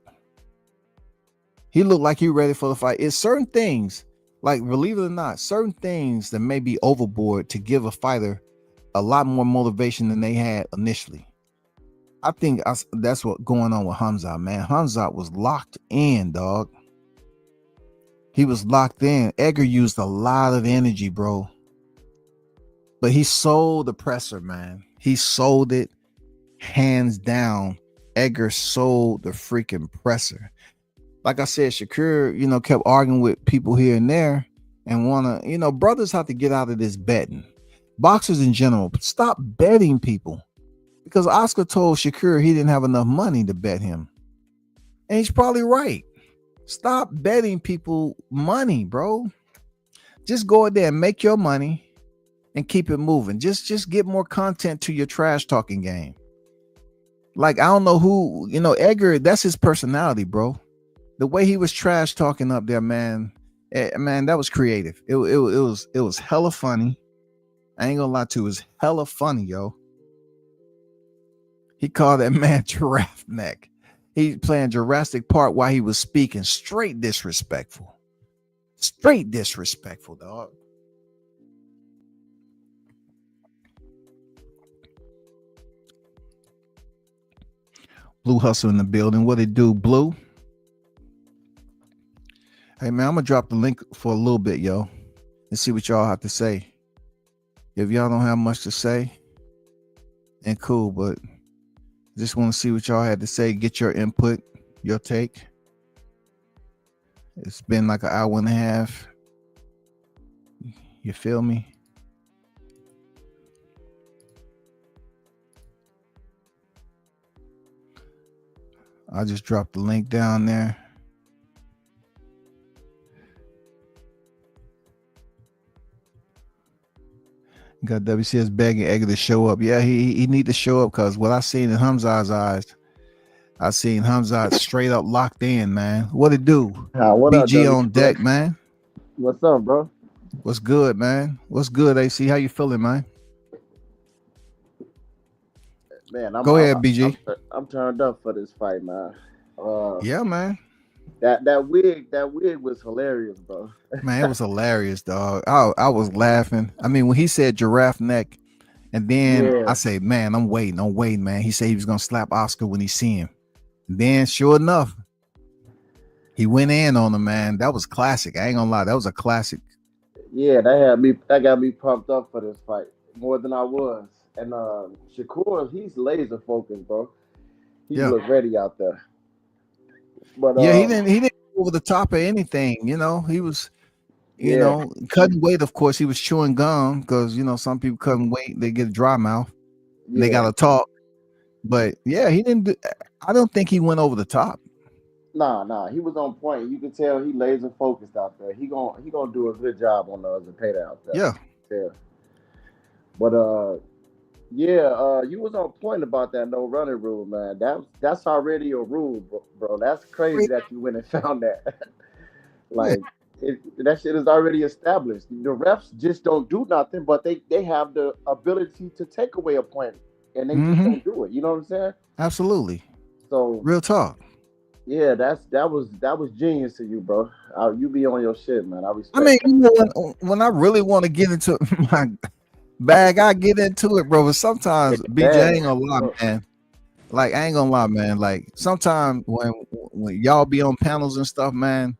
It's certain things, like, believe it or not, certain things that may be overboard to give a fighter a lot more motivation than they had initially. I think that's what's going on with Hamzat, man. Hamzat was locked in, dog. He was locked in. Edgar used a lot of energy, bro. But he sold the presser, man. He sold it hands down. Edgar sold the freaking presser. like I said, Shakur, kept arguing with people here and there and wanna, brothers have to get out of this betting. Boxers in general, stop betting people. Because Oscar told Shakur he didn't have enough money to bet him. And he's probably right. Stop betting people money, bro. Just go out there and make your money and keep it moving. Just get more content to your trash talking game. Like, I don't know who, Edgar, that's his personality, bro. The way he was trash talking up there, man, that was creative. It was hella funny. I ain't gonna lie to you, it was hella funny, yo. He called that man giraffe neck. He playing Jurassic Park while he was speaking. Straight disrespectful. Straight disrespectful, dog. Blue Hustle in the building. What it do, Blue? Hey, man, I'm going to drop the link for a little bit, yo, and see what y'all have to say. If y'all don't have much to say, then cool, but just want to see what y'all had to say. Get your input, your take. It's been like an hour and a half. You feel me? I just dropped the link down there. Got WCS begging Edgar to show up. Yeah, he need to show up, because what I seen in Hamza's eyes, I seen Hamza straight up locked in, man. What it do? What BG up, on deck, man. What's up, bro? What's good, man? What's good, AC? How you feeling, man? Man, Go ahead, BG. I'm turned up for this fight, man. Yeah, man. That wig was hilarious, bro. Man, it was hilarious, dog. I was laughing. I mean, when he said giraffe neck, and then I say, man, I'm waiting, man. He said he was gonna slap Oscar when he see him. And then, sure enough, he went in on him, man. That was classic. I ain't gonna lie, that was a classic. Yeah, that got me pumped up for this fight more than I was. And Shakur, he's laser focused, bro. He looked ready out there. But yeah, he didn't go over the top of anything. He was, cutting weight. Of course, he was chewing gum, because some people cutting weight, they get a dry mouth. Yeah. They gotta talk. But yeah, he didn't. I don't think he went over the top. Nah, he was on point. You can tell he laser focused out there. He gonna do a good job on the other payday out there. Yeah. But you was on point about that no running rule, man. That's already a rule, bro. That's crazy that you went and found that. That shit is already established. The refs just don't do nothing, but they have the ability to take away a point, and they just don't do it. You know what I'm saying? Absolutely. So real talk. Yeah, that was genius to you, bro. You be on your shit, man. I respect. I mean, when I really want to get into my bag, I get into it, bro. But sometimes, BJ, ain't gonna lie, man. Like, I ain't gonna lie, man. Like, sometimes when y'all be on panels and stuff, man,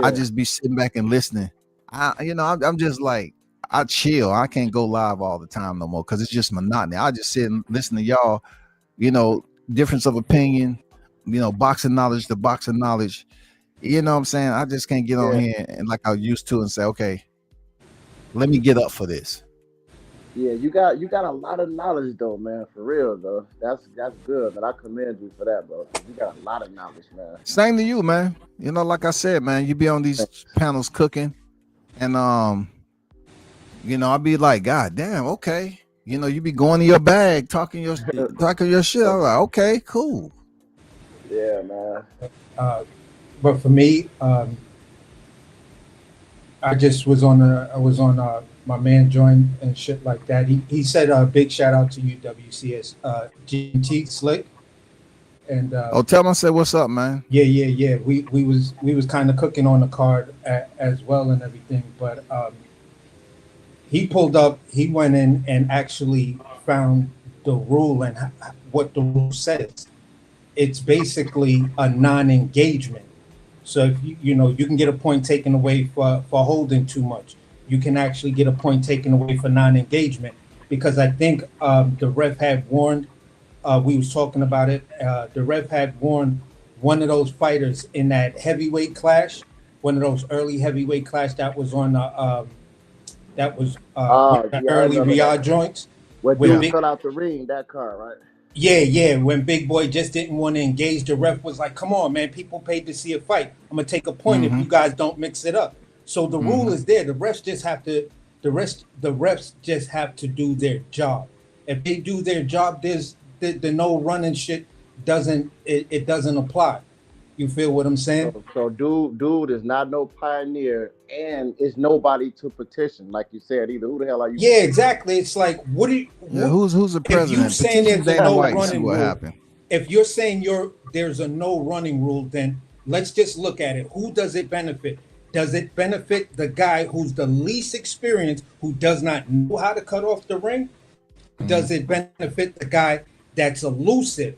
I just be sitting back and listening. I'm just like, I chill. I can't go live all the time no more, because it's just monotony. I just sit and listen to y'all. Difference of opinion. Boxing knowledge to boxing knowledge. You know what I'm saying? I just can't get on here and like I used to and say, okay, let me get up for this. Yeah, you got a lot of knowledge though, man. For real though. That's good, and I commend you for that, bro. You got a lot of knowledge, man. Same to you, man. Like I said, man, you be on these panels cooking, and I'll be like, God damn, okay. You be going to your bag, talking your shit. I'm like, okay, cool. Yeah, man. But for me, I was on my man joined and shit like that. He said a big shout out to you, WCS, GT Slick. And tell him I said what's up, man. Yeah. We was kind of cooking on the card as well and everything, but he pulled up. He went in and actually found the rule and what the rule says. It's basically a non-engagement. So if you can get a point taken away for holding too much. You can actually get a point taken away for non-engagement, because I think the ref had warned. We was talking about it. The ref had warned one of those fighters in that heavyweight clash, one of those early heavyweight clash that was on one of the Yeah, I early remember Riyadh that. joints. Where When dude Big fell out the ring, that car, right? Yeah, when Big Boy just didn't want to engage, the ref was like, "Come on, man, people paid to see a fight. I'm gonna take a point if Mm-hmm. you guys don't mix it up." So the rule is there. The refs just have to do their job. If they do their job, there's the no running shit it doesn't apply. You feel what I'm saying? So dude is not no pioneer, and it's nobody to petition, like you said either. Who the hell are you? Yeah, exactly. It's like, Yeah, who's the if you president? saying Petition there's a Dana no White and see running what rule, happened. if you're saying there's a no running rule, then let's just look at it. Who does it benefit? Does it benefit the guy who's the least experienced, who does not know how to cut off the ring? Does it benefit the guy that's elusive,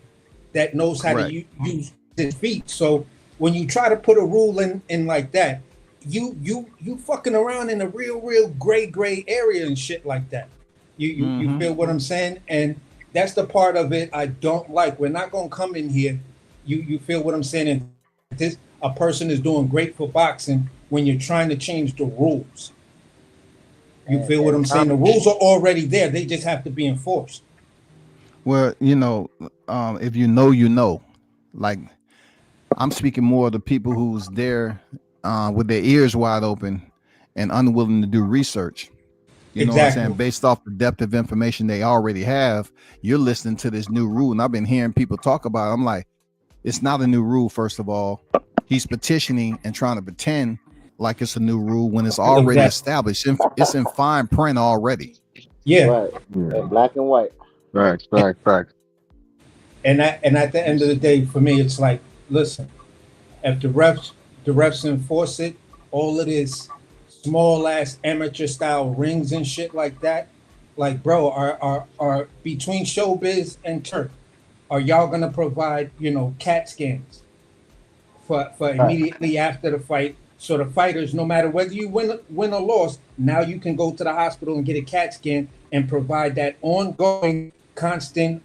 that knows how to use his feet? So when you try to put a rule in like that, you fucking around in a real gray area and shit like that. You feel what I'm saying? And that's the part of it I don't like. We're not gonna come in here. You feel what I'm saying? And a person is doing great for boxing when you're trying to change the rules. You feel what I'm saying? The rules are already there. They just have to be enforced. Well, if you know, you know. Like, I'm speaking more of the people who's there with their ears wide open and unwilling to do research. You know what I'm saying? Based off the depth of information they already have, you're listening to this new rule. And I've been hearing people talk about it. I'm like, it's not a new rule, first of all. He's petitioning and trying to pretend like it's a new rule when it's already established. It's in fine print already. Yeah. Right. Yeah. Black and white. Facts. And at the end of the day, for me, it's like, listen, if the refs enforce it, all it is small ass amateur style rings and shit like that. Like, bro, are between Showbiz and Turk, are y'all gonna provide, CAT scans for immediately after the fight? So the fighters, no matter whether you win or loss, now you can go to the hospital and get a CAT scan and provide that ongoing, constant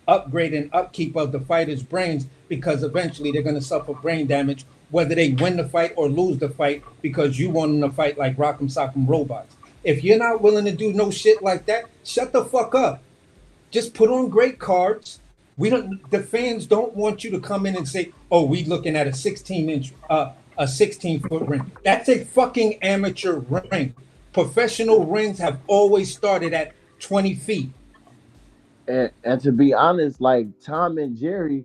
upgrade and upkeep of the fighters' brains, because eventually they're going to suffer brain damage, whether they win the fight or lose the fight, because you want them to fight like Rock'em Sock'em Robots. If you're not willing to do no shit like that, shut the fuck up. Just put on great cards. The fans don't want you to come in and say, "Oh, we looking at a 16-foot ring." That's a fucking amateur ring. Professional rings have always started at 20 feet. And to be honest, like Tom and Jerry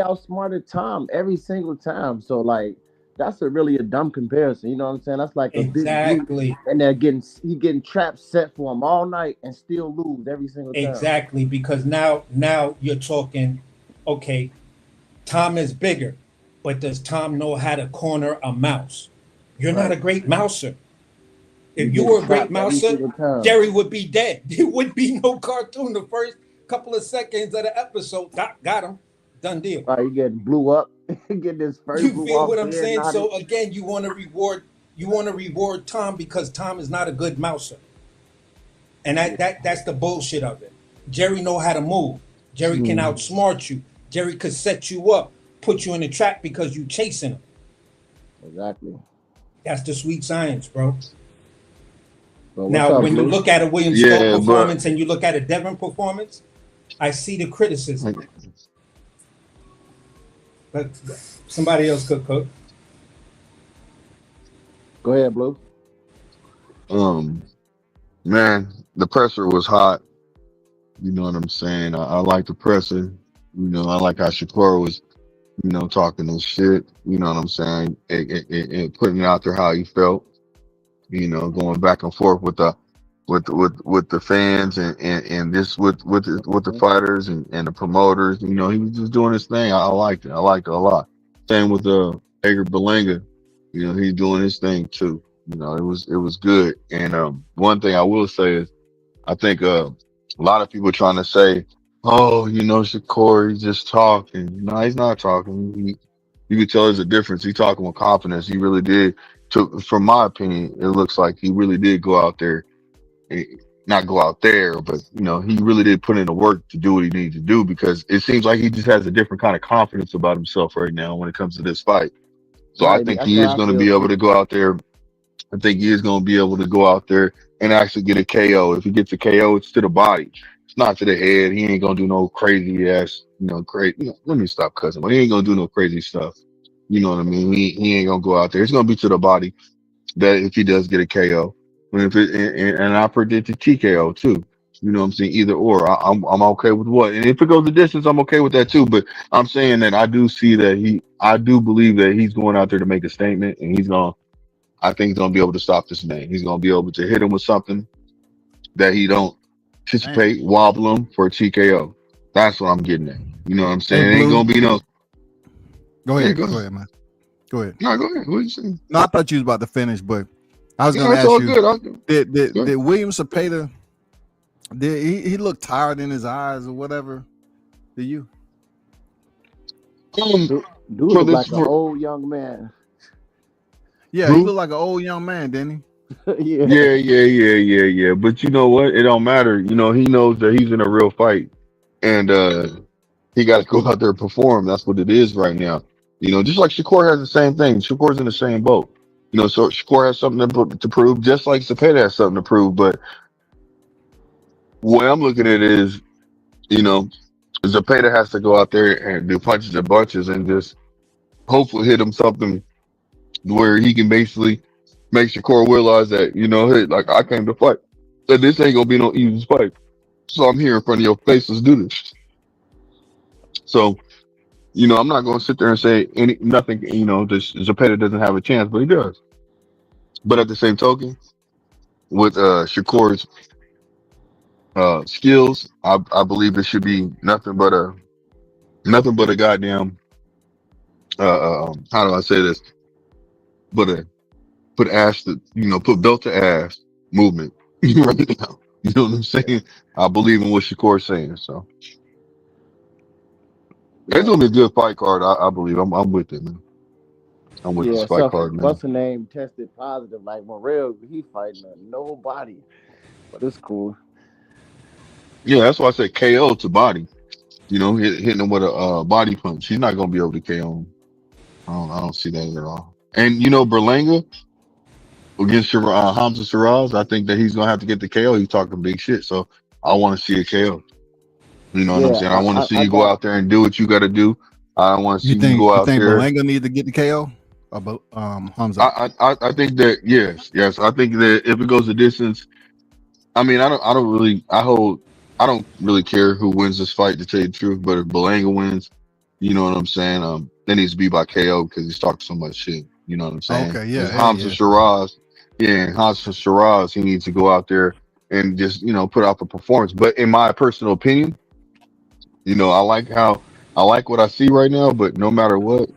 outsmarted Tom every single time. So like that's really a dumb comparison. You know what I'm saying? That's like a big group, and they're getting traps set for him all night and still lose every single time. Exactly, because now you're talking, okay, Tom is bigger, but does Tom know how to corner a mouse? You're not a great mouser. If you were a great mouser, Jerry would be dead. There would be no cartoon the first couple of seconds of the episode. Got him. Done deal. All right, you getting blew up. Get this first. You feel what I'm saying? So again, you want to reward Tom because Tom is not a good mouser. And that's the bullshit of it. Jerry know how to move. Jerry can outsmart you. Jerry could set you up, put you in a trap because you chasing him. Exactly. That's the sweet science, bro. Well, now, when you look at a William Scott performance and you look at a Devin performance, I see the criticism. But somebody else could cook. Go ahead, Blue. Man, the presser was hot. You know what I'm saying? I like the presser. I like how Shakur was, talking this shit. You know what I'm saying? And putting it out there how he felt. Going back and forth with the fans and this with the fighters and the promoters. He was just doing his thing. I liked it. I liked it a lot. Same with Edgar Berlanga. He's doing his thing too. It was good. And one thing I will say is, I think a lot of people trying to say, "Oh, Shakur, he's just talking." No, he's not talking. You could tell there's a difference. He's talking with confidence. He really did. From my opinion, it looks like he really did go out there not go out there, but you know, he really did put in the work to do what he needed to do, because it seems like he just has a different kind of confidence about himself right now when it comes to this fight. So I Right. think That's he what is I going to feel be able too. to go out there. I think he is going to be able to go out there and actually get a KO. If he gets a KO, it's to the body. It's not to the head. He ain't going to do no crazy ass, crazy. Let me stop cussing. But he ain't going to do no crazy stuff. You know what I mean? He ain't going to go out there. It's going to be to the body, that if he does get a KO. And if it, and I predict a TKO too. You know what I'm saying? Either or. I'm okay with what. And if it goes the distance, I'm okay with that too. But I'm saying that I do see that I do believe that he's going out there to make a statement, and I think he's gonna be able to stop this man. He's gonna be able to hit him with something that he don't Damn. anticipate, wobble him for a TKO. That's what I'm getting at. You know what I'm Hey, saying? It ain't Blue. gonna be no. Go Yeah, ahead. go Go ahead. ahead, man. Go ahead. No, go ahead. What are you saying? No, I thought you was about to finish, but I was No, going to it's ask all you, good. I'll do. did William Cepeda, did he look tired in his eyes or whatever? Do you? Dude For look this like an for old young man. Yeah, he who? looked like an old young man, didn't Yeah. Yeah. But you know what? It don't matter. You know, he knows that he's in a real fight, and he got to go out there and perform. That's what it is right now. You know, just like Shakur has the same thing. Shakur's in the same boat. You know, so Shakur has something to prove, just like Cepeda has something to prove. But what I'm looking at is, you know, Cepeda has to go out there and do punches and bunches and just hopefully hit him something where he can basically make Shakur realize that, you know, hey, like, I came to fight. That this ain't gonna be no easy fight. So I'm here in front of your face. Let's do this. So, you know, I'm not gonna sit there and say nothing, you know, this Zepeda doesn't have a chance, but he does. But at the same token, with Shakur's skills, I believe it should be nothing but a goddamn how do I say this? But a put ass to, you know, put belt to ass movement right now. You know what I'm saying? I believe in what Shakur's saying. So it's Yeah. gonna be a good fight card. I believe. I'm with it, man. I'm with this Yeah. fight So card, man. what's her name tested positive? Like Morrell, he fighting nobody. But it's cool. Yeah, that's why I said KO to body. You know, hitting him with a body punch. He's not gonna be able to KO him. I don't see that at all. And you know, Berlanga against Hamza Shiraz, I think that he's gonna have to get the KO. He's talking big shit, so I want to see a KO. You know what I'm Yeah, saying? I want to see I you go got out there and do what you got to do. I want to see you go you out think there. Belanga need to get the KO? About Hamza. I think that yes. I think that if it goes the distance, I mean, I don't really care who wins this fight, to tell you the truth. But if Belanga wins, you know what I'm saying? It needs to be by KO because he's talking so much shit. You know what I'm saying? Okay, Because yeah, hell Hamza yeah. Shiraz, Hamza Shiraz, he needs to go out there and just, you know, put out the performance. But in my personal opinion, you know, I like what I see right now. But no matter what,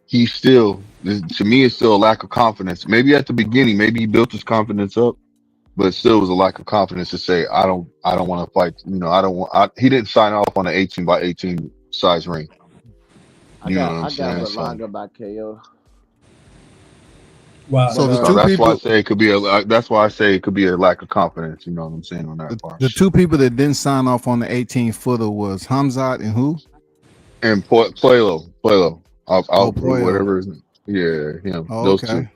he's still, to me, it's still a lack of confidence. Maybe at the beginning, maybe he built his confidence up, but it still was a lack of confidence to say, I don't want to fight. You know, he didn't sign off on an 18 by 18 size ring. You know what I'm I got saying? So, Berlanga by KO. Well, But So the so two that's why I people, say it could be that's why I say it could be a lack of confidence. You know what I'm saying on that part. the two people that didn't sign off on the 18-footer was Hamzat and who? And Puelo, Oh, Puello. whatever his name. Yeah, him. Oh, Those two. okay.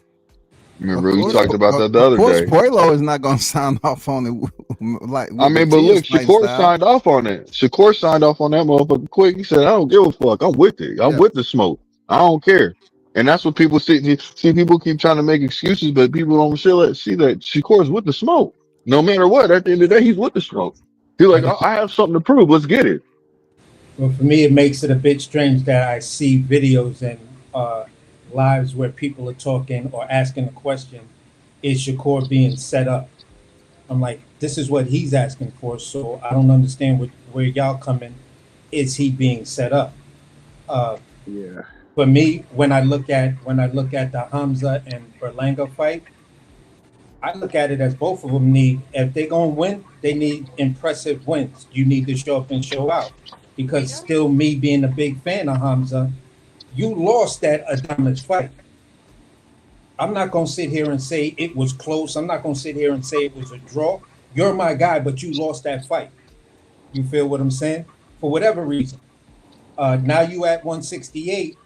Remember we talked about that the Of other course, day. Puello is not going to sign off on it like I with the mean, but Tia's look, fighting Shakur style. signed off on it. Shakur signed off on that motherfucker quick. He said, I don't give a fuck. I'm with it. I'm Yeah, with the smoke. I don't care. And that's what people see. People keep trying to make excuses, but people don't see that Shakur's with the smoke. No matter what, at the end of the day, he's with the smoke. He's like, but I have something to prove. Let's get it. well, for me, it makes it a bit strange that I see videos and lives where people are talking or asking a question: is Shakur being set up? I'm like, this is what he's asking for, so I don't understand where y'all coming. Is he being set up? Uh, yeah. for me, when I look at the Hamza and Berlanga fight, I look at it as both of them need. If they're gonna win, they need impressive wins. You need to show up and show out. Because still, me being a big fan of Hamza, you lost that Adames fight. I'm not gonna sit here and say it was close. I'm not gonna sit here and say it was a draw. You're my guy, but you lost that fight. You feel what I'm saying? For whatever reason. Now you at 168.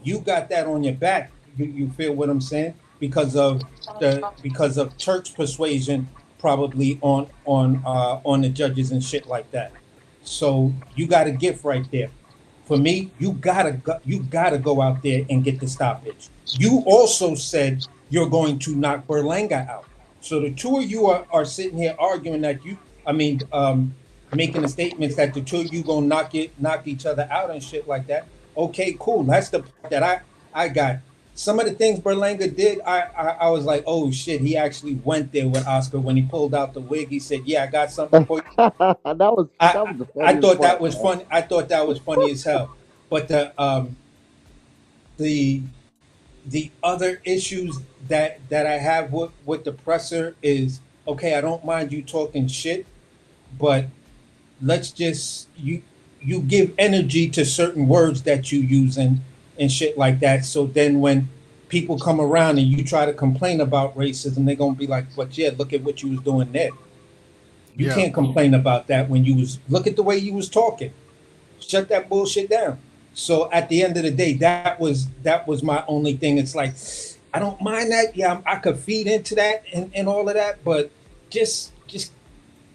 You got that on your back. You feel what I'm saying? Because of church persuasion, probably on the judges and shit like that. So you got a gift right there. For me, you gotta go out there and get the stoppage. You also said you're going to knock Berlanga out. So the two of you are sitting here arguing that making the statements that the two of you gonna knock each other out and shit like that. Okay, cool. That's the part that I got. Some of the things Berlanga did, I was like, oh shit, he actually went there with Oscar when he pulled out the wig. He said, yeah, I got something for you. that was the I thought that part, was man. funny. I thought that was funny as hell. But the other issues that I have with the presser is, okay, I don't mind you talking shit, but let's just you give energy to certain words that you use and shit like that. So then when people come around and you try to complain about racism, they're gonna be like, but yeah, look at what you was doing there. You can't complain about that when you was, look at the way you was talking. Shut that bullshit down. So at the end of the day, that was my only thing. It's like, I don't mind that. Yeah, I could feed into that and all of that, but just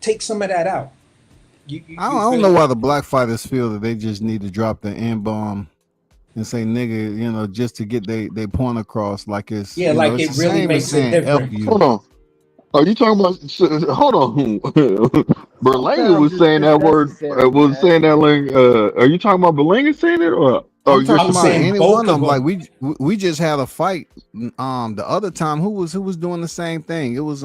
take some of that out. I don't know why the black fighters feel that they just need to drop the N-bomb and say nigga, just to get they point across, like it's like it's it really makes it different. Hold on. Are you talking about? Hold on. Berlanga was saying that word. Was saying that like. Are you talking about Berlanga saying it, or? I'm talking about any one of them. Like we just had a fight. The other time, who was doing the same thing? It was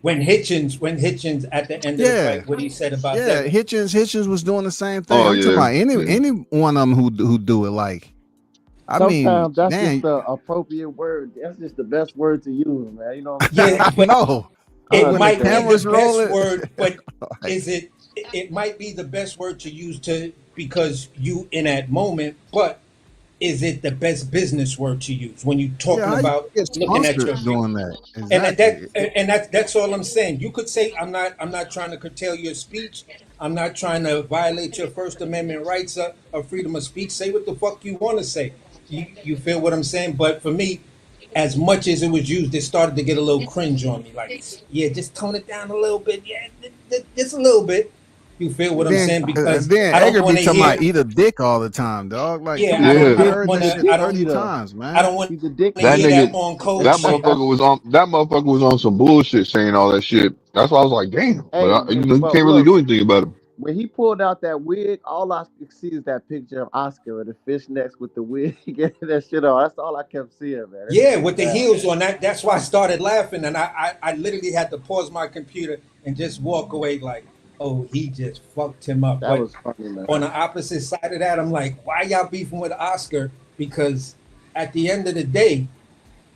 when Hitchens at the end of the fight, what he said about that. Hitchens was doing the same thing. I'm talking about any one of them who do it. Like, sometimes that's just the appropriate word. That's just the best word to use, man. You know what I'm saying? Yeah, but no, it might be the best word, but is it? It might be the best word to use because you in that moment, but is it the best business word to use when you're talking about looking at your doing that? Exactly. And that's all I'm saying. You could say I'm not trying to curtail your speech. I'm not trying to violate your First Amendment rights of freedom of speech. Say what the fuck you want to say. You feel what I'm saying? But for me, as much as it was used, it started to get a little cringe on me. Like, yeah, just tone it down a little bit. Yeah, just a little bit. You feel what I'm saying? Because then I don't want to hear eat a dick all the time, dog. Like, I don't want to. I don't want to hear that on code. That motherfucker was on some bullshit saying all that shit. That's why I was like, damn. But you can't really do anything about it. When he pulled out that wig, all I could see is that picture of Oscar with the fishnets with the wig, getting that shit on. That's all I kept seeing, man. Yeah, with the heels on that. That's why I started laughing, and I literally had to pause my computer and just walk away like, oh, he just fucked him up. That was funny, man. On the opposite side of that, I'm like, why y'all beefing with Oscar? Because at the end of the day,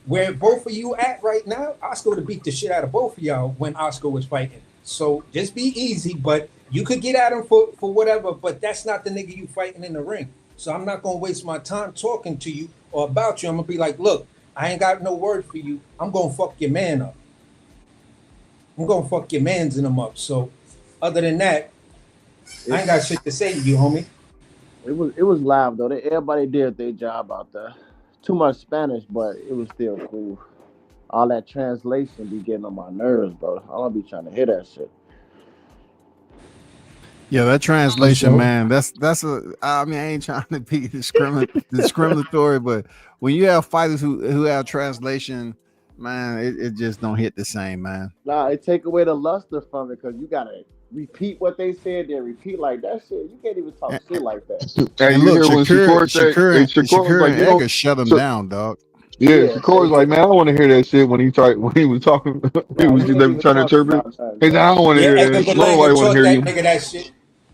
where both of you at right now, Oscar would have beat the shit out of both of y'all when Oscar was fighting. So just be easy, but you could get at him for whatever, but that's not the nigga you fighting in the ring. So I'm not going to waste my time talking to you or about you. I'm going to be like, look, I ain't got no word for you. I'm going to fuck your man up. I'm going to fuck your mans in them up. So other than that, I ain't got shit to say to you, homie. It was live, though. Everybody did their job out there. Too much Spanish, but it was still cool. All that translation be getting on my nerves, bro. I don't be trying to hear that shit. Yeah, that translation, man. That's I ain't trying to be discriminatory, but when you have fighters who have translation, man, it just don't hit the same, man. Nah, it take away the luster from it because you gotta repeat what they said, then repeat like that shit. You can't even talk shit like that. And look, Shakur and Edgar shut him down, dog. Yeah, Shakur's like, man, I don't want to hear that shit when he was talking. He was trying to interpret. He said, I don't want to hear that. Nobody want to hear you. Nigga that shit.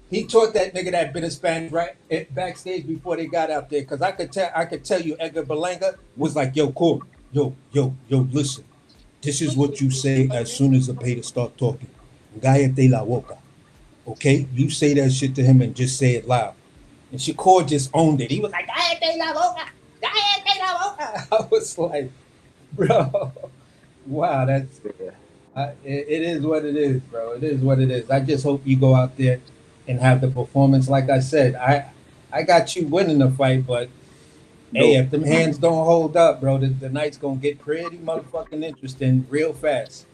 He taught that nigga that bit of Spanish right backstage before they got out there, because I could tell you Edgar Berlanga was like, yo, cool, yo, listen, this is what you say as soon as the Peter start talking. Cállate la boca. Okay, you say that shit to him and just say it loud. And Shakur just owned it. He was like, cállate la boca, cállate la boca. I was like, bro, Wow, that's it is what it is, bro. It is what it is. I just hope you go out there and have the performance. Like I said, I got you winning the fight, but hey, No, if them hands don't hold up, bro, the night's gonna get pretty motherfucking interesting real fast.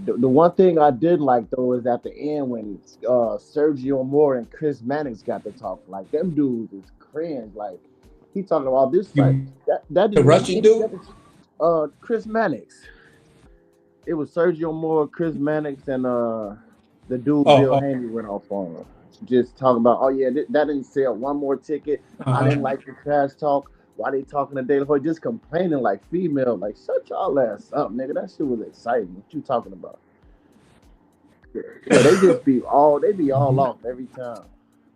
the one thing I did like though is at the end when Sergio Moore and Chris Mannix got to talk. Like them dudes is cringe. Like he talking about this fight. You That the didn't make Russian any dude? sense. Chris Mannix. It was Sergio Moore, Chris Mannix, and the dude Oh, Bill Haney went off on him. Just talking about, oh yeah, that didn't sell one more ticket. I didn't like the trash talk. Why they talking to De La Hoya? Just complaining like female. Like shut y'all ass up, nigga. That shit was exciting. What you talking about? Yeah, they be all off every time.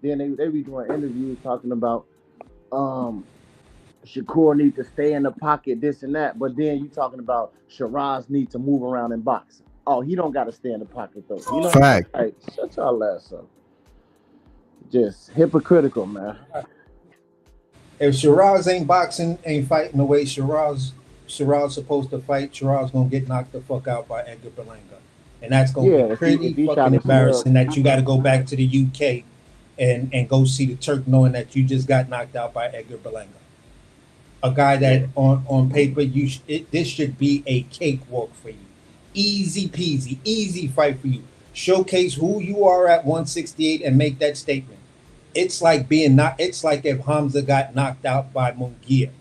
Then they be doing interviews talking about Shakur needs to stay in the pocket, this and that. But then you talking about Shiraz need to move around in boxing. Oh, he don't got to stay in the pocket though. You know, Fact. like shut y'all ass up. Just hypocritical, man. If Shiraz ain't boxing, ain't fighting the way Shiraz supposed to fight, Shiraz gonna get knocked the fuck out by Edgar Berlanga. And that's gonna Yeah, be if he pretty try fucking to embarrassing that you gotta go back to the UK and go see the Turk knowing that you just got knocked out by Edgar Berlanga. A guy that on paper this should be a cakewalk for you. Easy peasy, easy fight for you. Showcase who you are at 168 and make that statement. It's like it's like if Hamza got knocked out by Munguia.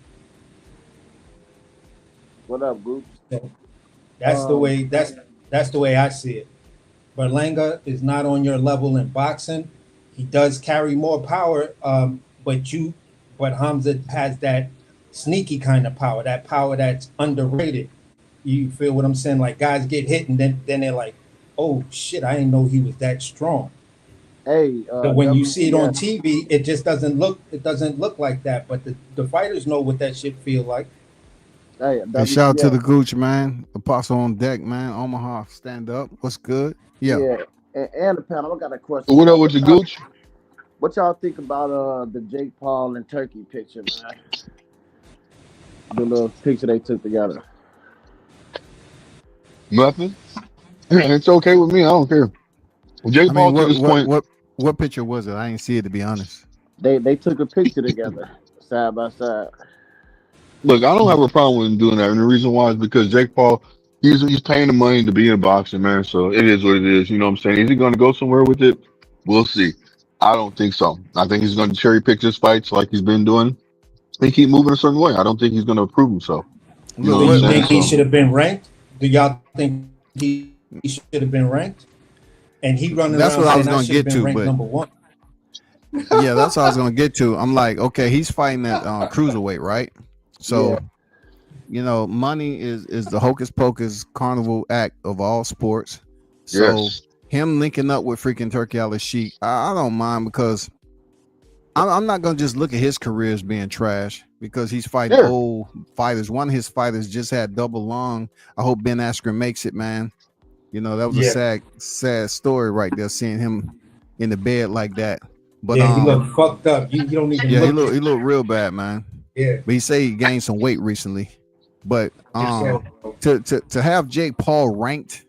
What up, Goose? That's the way I see it. Berlanga is not on your level in boxing. He does carry more power, but Hamza has that sneaky kind of power, that power that's underrated. You feel what I'm saying? Like guys get hit and then they're like, oh shit, I didn't know he was that strong. Hey, But when you see it on TV, it just doesn't look like that. But the fighters know what that shit feel like. Hey, shout out to the Gooch, man. Apostle on deck, man. Omaha, stand up. What's good? Yeah. And the panel, I got a question. What up with your Gooch? What y'all think about the Jake Paul and Turkey picture, man? The little picture they took together. Nothing. It's okay with me. I don't care. Jake Paul to this point. What picture was it? I didn't see it, to be honest. They took a picture together, side by side. Look, I don't have a problem with him doing that, and the reason why is because Jake Paul, he's paying the money to be in boxing, man. So it is what it is. You know what I'm saying? Is he going to go somewhere with it? We'll see. I don't think so. I think he's going to cherry pick his fights like he's been doing and keep moving a certain way. I don't think he's going to prove himself. You know what I'm saying? Think he should have been ranked? Do y'all think he should have been ranked? And he running that's around what I was going to get to, but number one. Yeah, that's what I was going to get to. I'm like, okay, he's fighting at cruiserweight, right? So, you know, money is the hocus pocus carnival act of all sports. So him linking up with freaking Turkey Al-Sheikh, I don't mind, because I'm not going to just look at his career as being trash, because he's fighting old fighters. One of his fighters just had double lung. I hope Ben Askren makes it, man. You know, that was a sad story right there, seeing him in the bed like that. But he looked fucked up. You don't even he looked real bad, man. Yeah. But he said he gained some weight recently. But to have Jake Paul ranked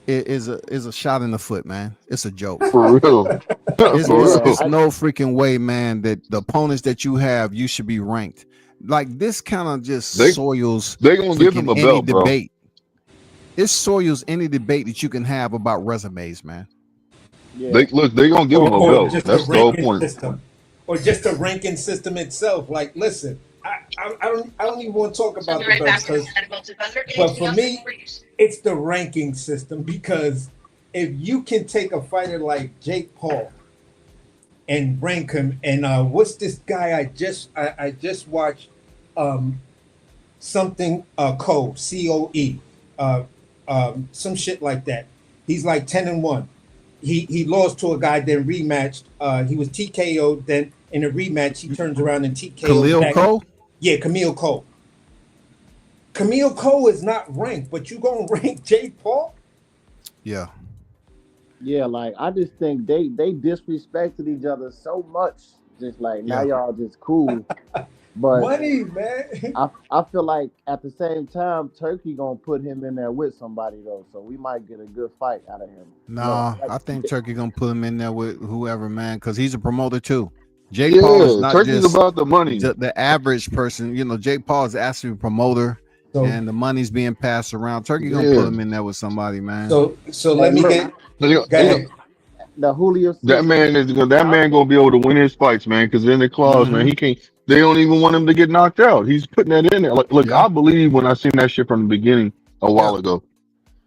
is a shot in the foot, man. It's a joke. For real. It's no freaking way, man, that the opponents that you have, you should be ranked. Like, this kind of just soils they're gonna give him a belt, debate. It soils any debate that you can have about resumes, man. Yeah. They're gonna give him a belt. That's the whole point. System. Or just the ranking system itself. Like, listen, I don't even want to talk about the belts, but for me, it's the ranking system, because if you can take a fighter like Jake Paul and rank him, and what's this guy I just watched something COE some shit like that. He's like 10-1. He lost to a guy, then rematched. He was TKO'd, then in a rematch he turns around and TKO'd. Camille Cole? Yeah, Camille Cole. Camille Cole is not ranked, but you gonna rank Jake Paul? Yeah. Yeah, like I just think they disrespected each other so much. Just like now y'all just cool. But money, man. I feel like at the same time, Turkey gonna put him in there with somebody though, so we might get a good fight out of him. Nah, I think Turkey gonna put him in there with whoever, man, because he's a promoter too. Jake Paul is Yeah, not Turkey's just about the money. the average person. You know, Jake Paul is actually a promoter, So, and the money's being passed around. Turkey gonna put him in there with somebody, man. so let me get. Go ahead. The Julio That Cesar, man is that man gonna be able to win his fights, man. Because in the clause, man, he can't. They don't even want him to get knocked out. He's putting that in there. Like, look, I believe when I seen that shit from the beginning a while ago,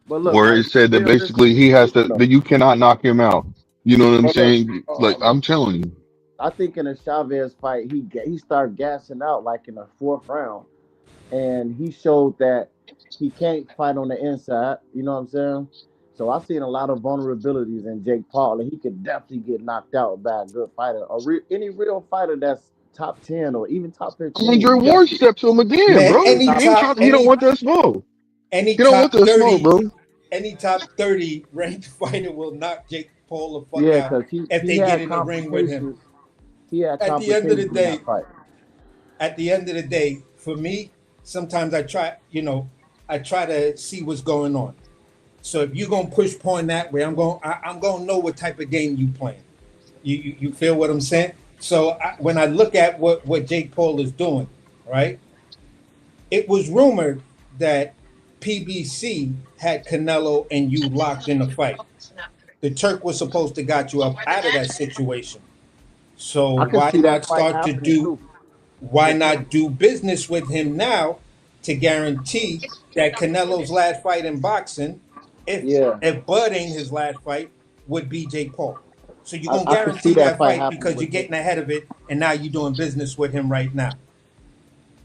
but look, where like it said that still this basically he has to no. that you cannot knock him out. You know what I'm But look, saying? Like I'm telling you. I think in the Chavez fight, he started gassing out like in the fourth round, and he showed that he can't fight on the inside. You know what I'm saying? So I've seen a lot of vulnerabilities in Jake Paul, and he could definitely get knocked out by a good fighter. Any real fighter that's top 10 or even top 15. Andre Ward stepped to him again, Man, bro. He don't want that smoke. any He don't want top that 30, smoke, bro. any top 30 ranked fighter will knock Jake Paul the fuck Yeah, out because if they get in the ring with him. He had At the end of the complications in day, that fight. At the end of the day, for me, sometimes I try to see what's going on. So if you're gonna push porn that way, I'm gonna know what type of game you playing. You feel what I'm saying? So when I look at what Jake Paul is doing, right? It was rumored that PBC had Canelo and you locked in a fight. The Turk was supposed to got you up out of that situation. So why not do business with him now to guarantee that Canelo's last fight in boxing, if Bud ain't his last fight, would be Jake Paul. So you're gonna guarantee that fight because you're getting ahead of it, and now you're doing business with him right now.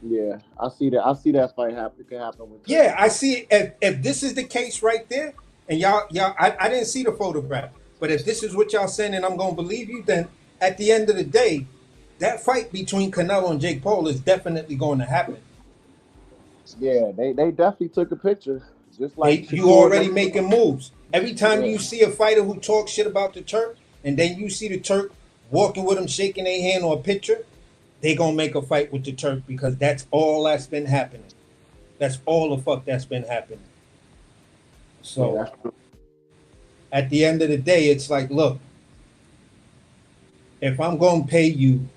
Yeah, I see that. I see that fight happen. It can happen with. Yeah, I see. If this is the case right there, and y'all, I didn't see the photograph, but if this is what y'all saying, and I'm gonna believe you, then at the end of the day, that fight between Canelo and Jake Paul is definitely going to happen. Yeah, they definitely took a picture. Just like you already making moves. Every time you see a fighter who talks shit about the Turk, and then you see the Turk walking with him, shaking their hand or a picture, they gonna make a fight with the Turk because that's all that's been happening. That's all the fuck that's been happening. So at the end of the day, it's like, look, if I'm gonna pay you,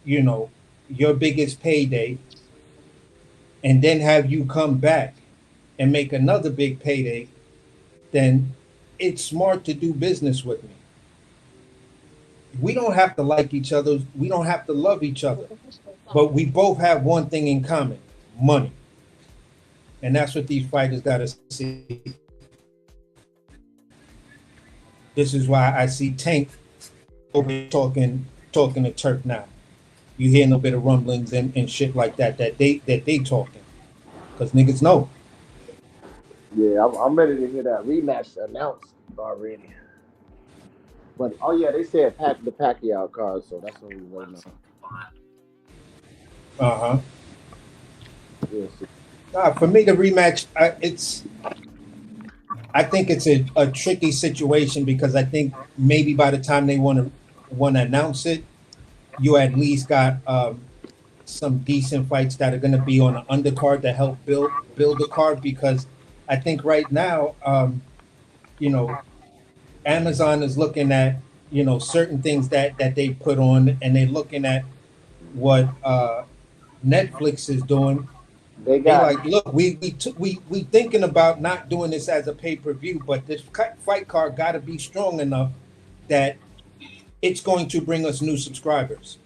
your biggest payday, and then have you come back and make another big payday, then it's smart to do business with me. We don't have to like each other. We don't have to love each other. But we both have one thing in common: money. And that's what these fighters got to see. This is why I see Tank over here talking to Turk now. You hear no bit of rumblings and shit like that they talking. Because niggas know. Yeah, I'm ready to hear that rematch announced already. But they said the Pacquiao card, so that's what we're waiting on. For me, the rematch, I think it's a tricky situation because I think maybe by the time they want to announce it, you at least got some decent fights that are going to be on an undercard to help build the card, because I think right now, Amazon is looking at, certain things that they put on, and they're looking at what Netflix is doing. They're like, look, we thinking about not doing this as a pay-per-view, but this fight card got to be strong enough that it's going to bring us new subscribers.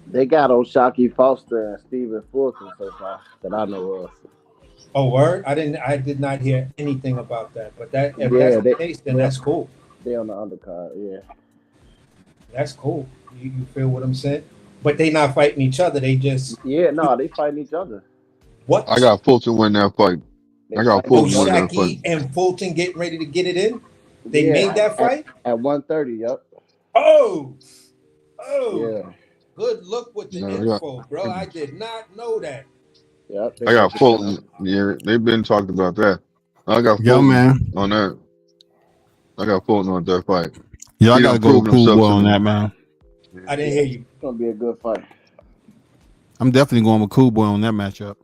They got O'Shaquie Foster and Stephen Fulton so far that I know of. Oh, word? I did not hear anything about that. But if that's the case, then that's cool. They on the undercard, yeah. That's cool. You feel what I'm saying? But they not fighting each other. They just they fighting each other. What? I got Fulton win that fight. I got Fulton win that fight. And Fulton getting ready to get it in. They made that fight at 130. Yep. Oh. Yeah. Good look with the info, bro. I did not know that. Yep. I got Fulton. Yeah, they've been talking about that. I got Fulton on that. I got Fulton on that fight. Yeah, I got to go Cool Boy on that, man. I didn't hear you. It's gonna be a good fight. I'm definitely going with Cool Boy on that matchup.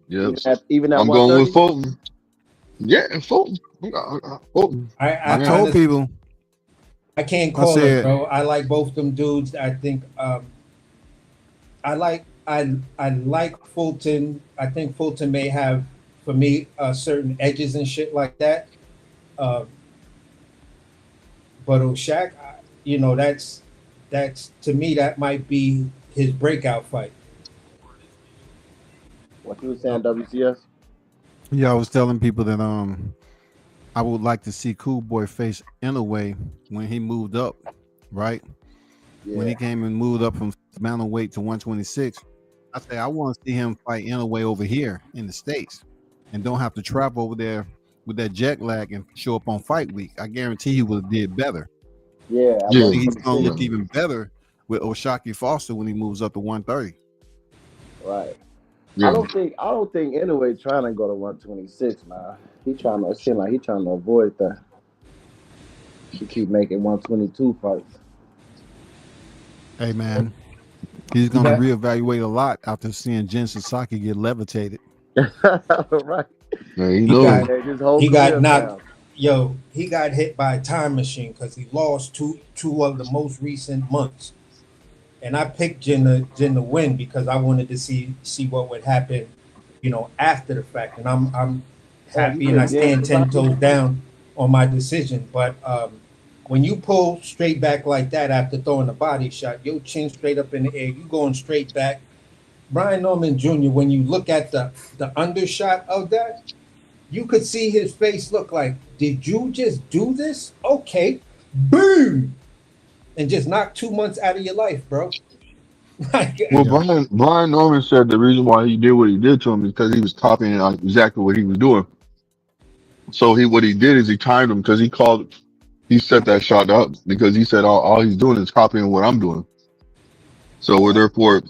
Yep. Even at I'm going with 130? Fulton. Yeah, Fulton. Fulton. I told people. I can't call it, bro. I like both them dudes. I think I like Fulton. I think Fulton may have, for me, certain edges and shit like that. But O'Shaq, you know, that's to me that might be his breakout fight. What you was saying, WCS? Yeah, I was telling people that I would like to see Cool Boy face Inouye when he moved up, right? Yeah. When he came and moved up from bantamweight to 126, I say I want to see him fight Inouye over here in the States and don't have to travel over there with that jet lag and show up on fight week. I guarantee he would have did better. Yeah, he's gonna look even better with O'Shaquie Foster when he moves up to 130. Right. Yeah. I don't think Inouye trying to go to 126, man. It seems like he's trying to avoid that. He keep making 122 fights. Hey man, he's gonna reevaluate a lot after seeing Jen Sasaki get levitated. Right. Yeah, he got knocked. Down. Yo, he got hit by a time machine because he lost two of the most recent months. And I picked Jen to win because I wanted to see what would happen, you know, after the fact. And I'm happy and I stand 10 toes down on my decision. But when you pull straight back like that after throwing a body shot, your chin straight up in the air, you going straight back. Brian Norman Jr., when you look at the undershot of that, you could see his face look like, did you just do this? Okay, boom. And just knock 2 months out of your life, bro. Well, Brian Norman said the reason why he did what he did to him is because he was copying exactly what he was doing. So what he did is he timed him because he set that shot up because he said all he's doing is copying what I'm doing. So therefore,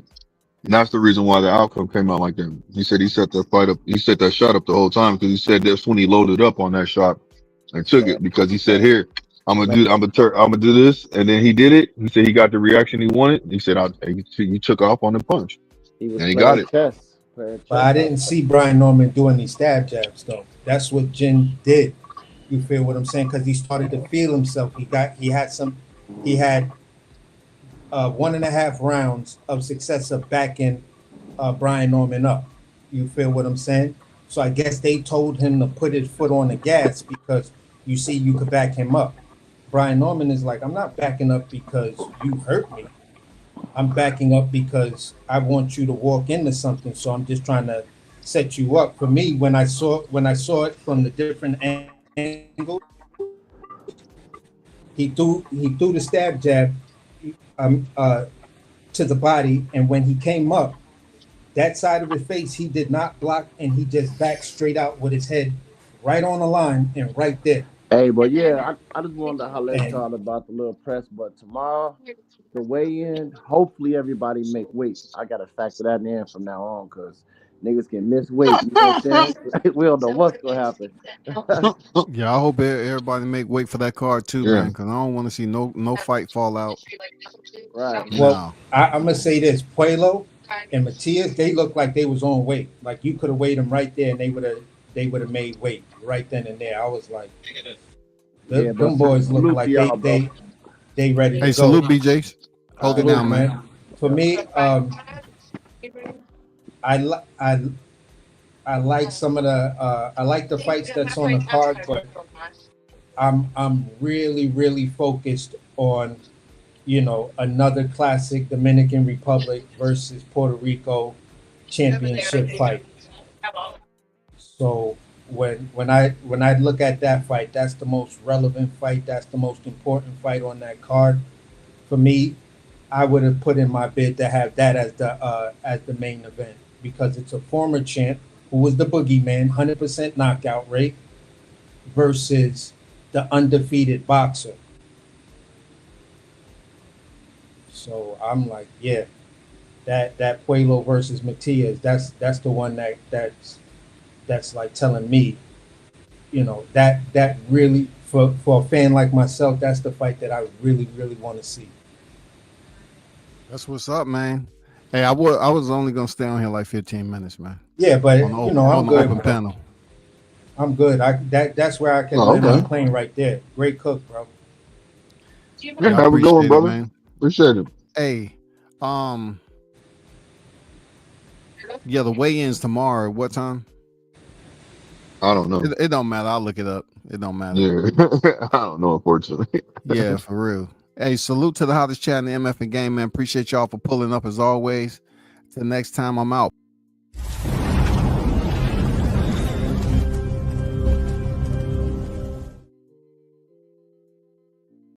that's the reason why the outcome came out like that. He said he set that fight up, he set that shot up the whole time because he said that's when he loaded up on that shot and took it because he said here. I'm gonna do this, and then he did it. He said he got the reaction he wanted. He said he took off on the punch, and he got it. But I didn't see Brian Norman doing these stab jabs though. That's what Jen did. You feel what I'm saying? Because he started to feel himself. He had 1.5 rounds of success of backing Brian Norman up. You feel what I'm saying? So I guess they told him to put his foot on the gas because you see you could back him up. Brian Norman is like, I'm not backing up because you hurt me. I'm backing up because I want you to walk into something. So I'm just trying to set you up. For me, when I saw it from the different angles, he threw the stab jab to the body, and when he came up, that side of his face he did not block, and he just backed straight out with his head right on the line and right there. Hey, but yeah, I just wanted to highlight y'all about the little press. But tomorrow, the weigh-in, hopefully everybody make weight. I gotta factor that in from now on because niggas can miss weight. You know what I'm saying? We don't know what's gonna happen. Yeah, I hope everybody make weight for that card too, man. Because I don't want to see no fight fall out. Right. Well, I'm gonna say this: Puello and Matias, they look like they was on weight. Like you could have weighed them right there, and they would have made weight right then and there. I was like, them boys look like they ready to go. Hey, salute BJs. Hold it down, man. For me, I like some of the I like the fights that's on the card, but I'm really focused on, you know, another classic Dominican Republic versus Puerto Rico championship fight. So when I look at that fight, that's the most relevant fight. That's the most important fight on that card. For me, I would have put in my bid to have that as the main event because it's a former champ who was the boogeyman, 100% knockout rate, versus the undefeated boxer. So I'm like, yeah, that Puello versus Matias, that's the one that's like telling me, you know, that really for a fan like myself, that's the fight that I really want to see. That's what's up, man. Hey, I was only gonna stay on here like 15 minutes, man. Yeah, but I'm good. Open panel. I'm good. That's where I can land my plane right there. Great cook, bro. Yeah, how we going, brother? Man. Appreciate it. Hey, yeah, the weigh-ins tomorrow. What time? I don't know. It don't matter. I'll look it up. It don't matter. Yeah, I don't know, unfortunately. Yeah, for real. Hey, salute to the hottest chat in the MF and game, man. Appreciate y'all for pulling up as always. Till next time, I'm out.